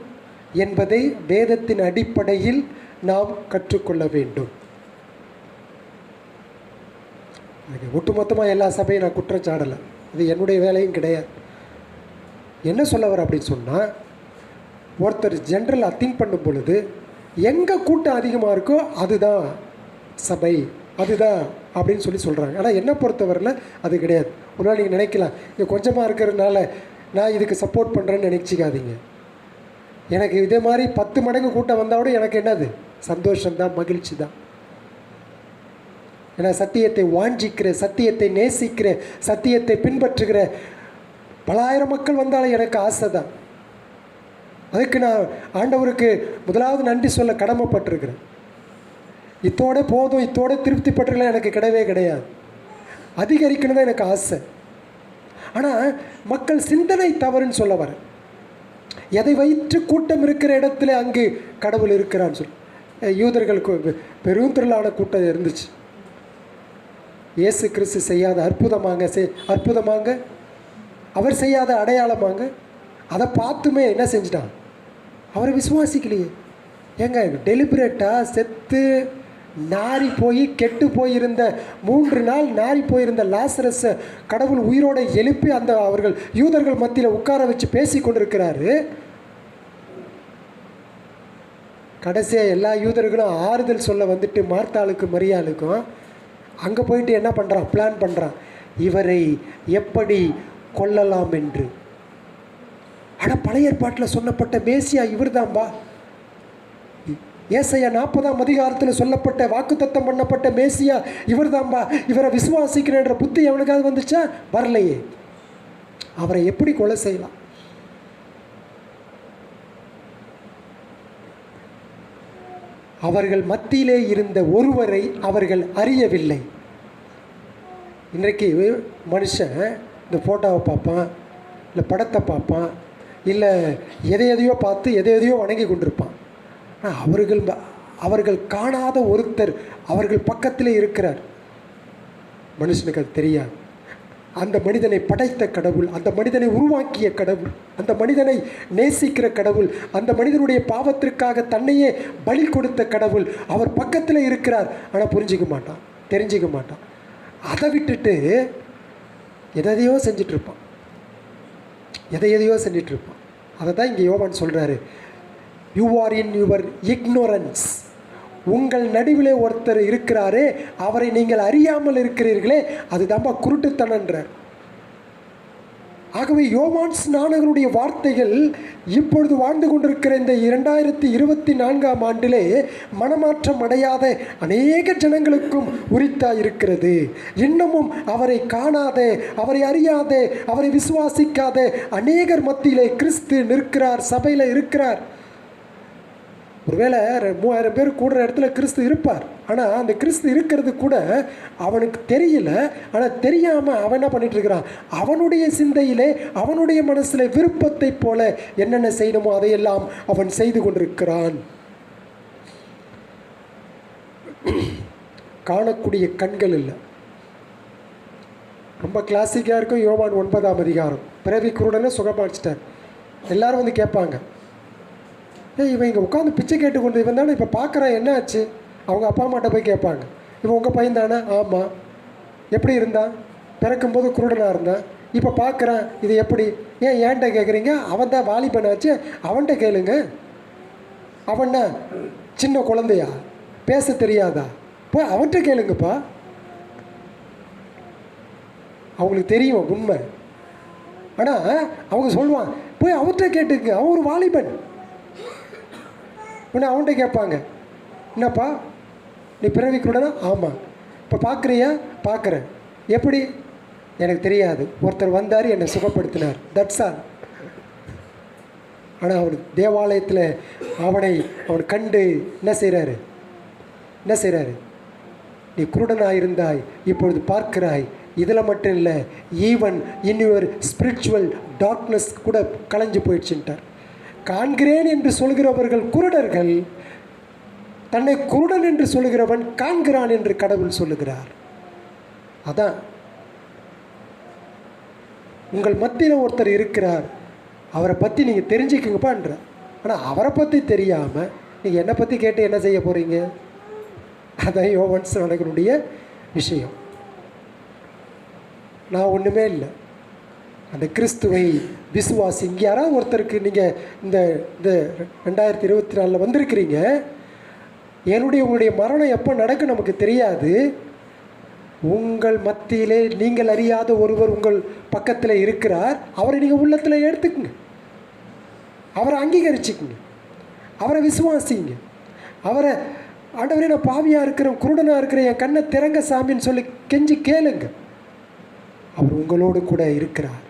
என்பதை வேதத்தின் அடிப்படையில் நாம் கற்றுக்கொள்ள வேண்டும். ஒட்டுமொத்தமாக எல்லா சபையும் நான் குற்றம் சாடலை, இது என்னுடைய வேலையும் கிடையாது. என்ன சொல்ல வர அப்படின்னு சொன்னால், ஒருத்தர் ஜென்ரல் திங்க் பண்ணும் பொழுது எங்கே கூட்டம் அதிகமாக இருக்கோ அதுதான் சபை, அதுதான் அப்படின்னு சொல்கிறாங்க. ஆனால் என்னை பொறுத்தவரையில் அது கிடையாது. ஒரு நாள் நீங்கள் நினைக்கலாம், இங்கே கொஞ்சமாக இருக்கிறதுனால நான் இதுக்கு சப்போர்ட் பண்ணுறேன்னு நினச்சிக்காதீங்க. எனக்கு இதே மாதிரி 10 மடங்கு கூட்டம் வந்தால் கூட எனக்கு என்னது? சந்தோஷம்தான், மகிழ்ச்சி தான். ஏன்னா சத்தியத்தை வாஞ்சிக்கிற, சத்தியத்தை நேசிக்கிற, சத்தியத்தை பின்பற்றுகிற பலாயிரம் மக்கள் வந்தாலும் எனக்கு ஆசை தான். அதுக்கு நான் ஆண்டவருக்கு முதலாவது நன்றி சொல்ல கடமைப்பட்டிருக்கிறேன். இத்தோட போதும், இத்தோட திருப்தி பட்டுலாம் எனக்கு கிடையவே கிடையாது. அதிகரிக்கணும் தான் எனக்கு ஆசை. ஆனால் மக்கள் சிந்தனை தவறுன்னு சொல்ல வர, எதை வைத்து கூட்டம் இருக்கிற இடத்துல அங்கு கடவுள் இருக்கிறான்னு சொல்லி. யூதர்களுக்கு பெரும் திரளான கூட்டம் இருந்துச்சு. இயேசு கிறிஸ்து செய்யாத அற்புதமாங்க அவர் செய்யாத அடையாளமாங்க, அதை பார்த்துமே என்ன செஞ்சிட்டான்? அவரை விசுவாசிக்கலையே. ஏங்க டெலிபரேட்டாக செத்து நாரி போய் கெட்டு போயிருந்த 3 நாள் நாரி போயிருந்த லாசரஸை கடவுள் உயிரோடு எழுப்பி அந்த அவர்கள் யூதர்கள் மத்தியில் உட்கார வச்சு பேசி கொண்டிருக்கிறாரு. கடைசியாக எல்லா யூதர்களும் ஆறுதல் சொல்ல வந்துட்டு மார்த்தாளுக்கு மரியாளுக்கும் அங்கே போயிட்டு என்ன பண்ணுறான், பிளான் பண்ணுறான், இவரை எப்படி கொல்லலாம் என்று. ஆனால் பழைய ஏற்பாட்டில் சொல்லப்பட்ட மேசியா இவர் தான்பா. ஏசாயா 40ஆம் அதிகாரத்தில் சொல்லப்பட்ட வாக்குத்தத்தம் பண்ணப்பட்ட மேசியா இவர் தான்பா. இவரை விசுவாசிக்கிறன்ற புத்தி எவனுக்காவது வந்துச்சா? வரலையே. அவரை எப்படி கொலை செய்யலாம்? அவர்கள் மத்தியிலே இருந்த ஒருவரை அவர்கள் அறியவில்லை. இன்றைக்கு மனுஷன் இந்த ஃபோட்டோவை பார்ப்பான், இல்லை படத்தை பார்ப்பான், இல்லை எதையோ பார்த்து எதையோ வணங்கி கொண்டிருப்பான். ஆனால் அவர்கள் காணாத ஒருத்தர் அவர்கள் பக்கத்திலே இருக்கிறார். மனுஷனுக்கு அது தெரியாது. அந்த மனிதனை படைத்த கடவுள், அந்த மனிதனை உருவாக்கிய கடவுள், அந்த மனிதனை நேசிக்கிற கடவுள், அந்த மனிதனுடைய பாவத்திற்காக தன்னையே பலி கொடுத்த கடவுள் அவர் பக்கத்தில் இருக்கிறார். ஆனால் புரிஞ்சிக்க மாட்டான், தெரிஞ்சிக்க மாட்டான். அதை விட்டுட்டு எதையோ செஞ்சிட்ருப்பான், எதையோ செஞ்சிட்ருப்பான். அதை தான் இங்கே யோவான் சொல்கிறாரு, you are in your ignorance. உங்கள் நடுவிலே ஒருத்தர் இருக்கிறாரே, அவரை நீங்கள் அறியாமல் இருக்கிறீர்களே, அதுதான்பா குருட்டுத்தனன்றார். ஆகவே யோவான் ஸ்நானகனுடைய வார்த்தைகள் இப்பொழுது வாழ்ந்து கொண்டிருக்கிற இந்த 2024ஆம் ஆண்டிலே மனமாற்றம் அடையாத அநேக ஜனங்களுக்கும் உரித்தாக இருக்கிறது. இன்னமும் அவரை காணாத, அவரை அறியாத, அவரை விசுவாசிக்காத அநேகர் மத்தியிலே கிறிஸ்து நிற்கிறார், சபையில் இருக்கிறார். ஒருவேளை 3000 பேர் கூடுற இடத்துல கிறிஸ்து இருப்பார். ஆனால் அந்த கிறிஸ்து இருக்கிறது கூட அவனுக்கு தெரியல. ஆனால் தெரியாமல் அவன் என்ன பண்ணிட்டு இருக்கிறான், அவனுடைய சிந்தையிலே அவனுடைய மனசில் விருப்பத்தை போல என்னென்ன செய்யணுமோ அதையெல்லாம் அவன் செய்து கொண்டிருக்கிறான். காணக்கூடிய கண்கள் இல்லை. ரொம்ப கிளாசிக்காக இருக்கும் யோவான் 9ஆம் அதிகாரம். பிறவி குருடனை சுகமாச்சிட்டார். எல்லாரும் வந்து கேட்பாங்க, இவன் இங்கே உட்காந்து பிச்சை கேட்டுக்கொண்டு இவன் தானே இப்போ பார்க்குறான், என்ன ஆச்சு? அவங்க அப்பா அம்மாட்ட போய் கேட்பாங்க, இவன் உங்கள் பையன் தானே? ஆமாம். எப்படி இருந்தான்? பிறக்கும்போது குருடனாக இருந்தான், இப்போ பார்க்குறான், இது எப்படி? ஏன் ஏன்ட்ட கேட்குறீங்க? அவன் தான் வாலிபனாச்சு, அவன்கிட்ட கேளுங்க. அவன்னா சின்ன குழந்தையா, பேச தெரியாதா? போய் அவன்கிட்ட கேளுங்கப்பா. அவங்களுக்கு தெரியும் உண்மை. ஆனால் அவங்க சொல்லுவான், போய் அவன்கிட்ட கேட்டுங்க, அவன் ஒரு வாலிபன். உடனே அவன்கிட்ட கேட்பாங்க, என்னப்பா நீ பிறவி கூடனா? ஆமாம். இப்போ பார்க்குறியா? பார்க்குறேன். எப்படி? எனக்கு தெரியாது, ஒருத்தர் வந்தார் என்னை சுகப்படுத்தினார், தட்ஸ் ஆல். ஆனால் அவன் தேவாலயத்தில் அவன் கண்டு என்ன செய்கிறாரு? நீ குருடனாக இருந்தாய், இப்பொழுது பார்க்கிறாய். இதில் மட்டும் இல்லை, even in your spiritual darkness கூட கலைஞ்சு போயிடுச்சுட்டார். காண்கிறேன் என்று சொல்கிறவர்கள் குருடர்கள், தன்னை குருடன் என்று சொல்கிறவன் காண்கிறான் என்று கடவுள் சொல்லுகிறார். அதான் உங்கள் மத்தியில் ஒருத்தர் இருக்கிறார், அவரை பற்றி நீங்கள் தெரிஞ்சுக்குங்கப்பான்ற. ஆனால் அவரை பற்றி தெரியாமல் நீங்கள் என்னை பற்றி கேட்டு என்ன செய்ய போகிறீங்க? அதான் யோவான் ஸ்நானகனுடைய விஷயம். நான் ஒன்றுமே இல்லை, அந்த கிறிஸ்துவை விசுவாசி. இங்கே யாராவது ஒருத்தருக்கு நீங்கள் இந்த 2024 வந்திருக்கிறீங்க, உங்களுடைய மரணம் எப்போ நடக்கும் நமக்கு தெரியாது. உங்கள் மத்தியிலே நீங்கள் அறியாத ஒருவர் உங்கள் பக்கத்தில் இருக்கிறார். அவரை நீங்கள் உள்ளத்தில் எடுத்துக்குங்க, அவரை அங்கீகரிச்சுக்குங்க, அவரை விசுவாசிங்க. அவரை, ஆண்டவரே நான் பாவியாக இருக்கிறேன், குருடனாக இருக்கிறேன், என் கண்ணை திறங்க சாமின்னு சொல்லி கெஞ்சி கேளுங்க. அவர் உங்களோடு கூட இருக்கிறார்,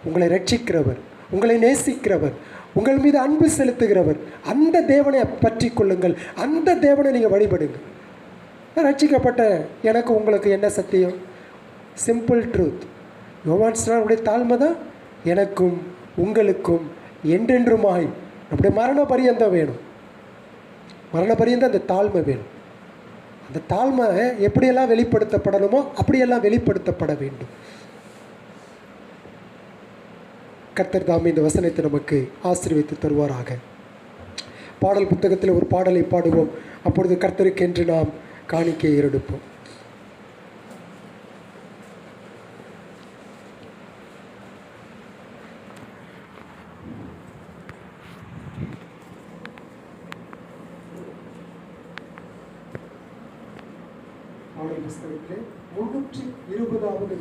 உங்களை ரட்சிக்கிறவர், உங்களை நேசிக்கிறவர், உங்கள் மீது அன்பு செலுத்துகிறவர். அந்த தேவனை பற்றி கொள்ளுங்கள், அந்த தேவனை நீங்கள் வழிபடுங்க. ரட்சிக்கப்பட்ட எனக்கு உங்களுக்கு என்ன சத்தியம்? Simple truth. யோவான் ஸ்நானனுடைய தாழ்மை தான் எனக்கும் உங்களுக்கும் என்றென்றுமாய் நம்முடைய மரண பரியந்தம் வேணும். மரண பரியந்தம் அந்த தாழ்மை வேணும். அந்த தாழ்மை எப்படியெல்லாம் வெளிப்படுத்தப்படணுமோ அப்படியெல்லாம் வெளிப்படுத்தப்பட வேண்டும். கர்த்தர் தாமே இந்த வசனத்தை நமக்கு ஆசீர்வதித்து தருவாராக. பாடல் புத்தகத்தில் ஒரு பாடலை பாடுவோம். அப்பொழுது கர்த்தருக்கென்று நாம் காணிக்கையை எடுப்போம். பாடல் புஸ்தகத்திலே 320வது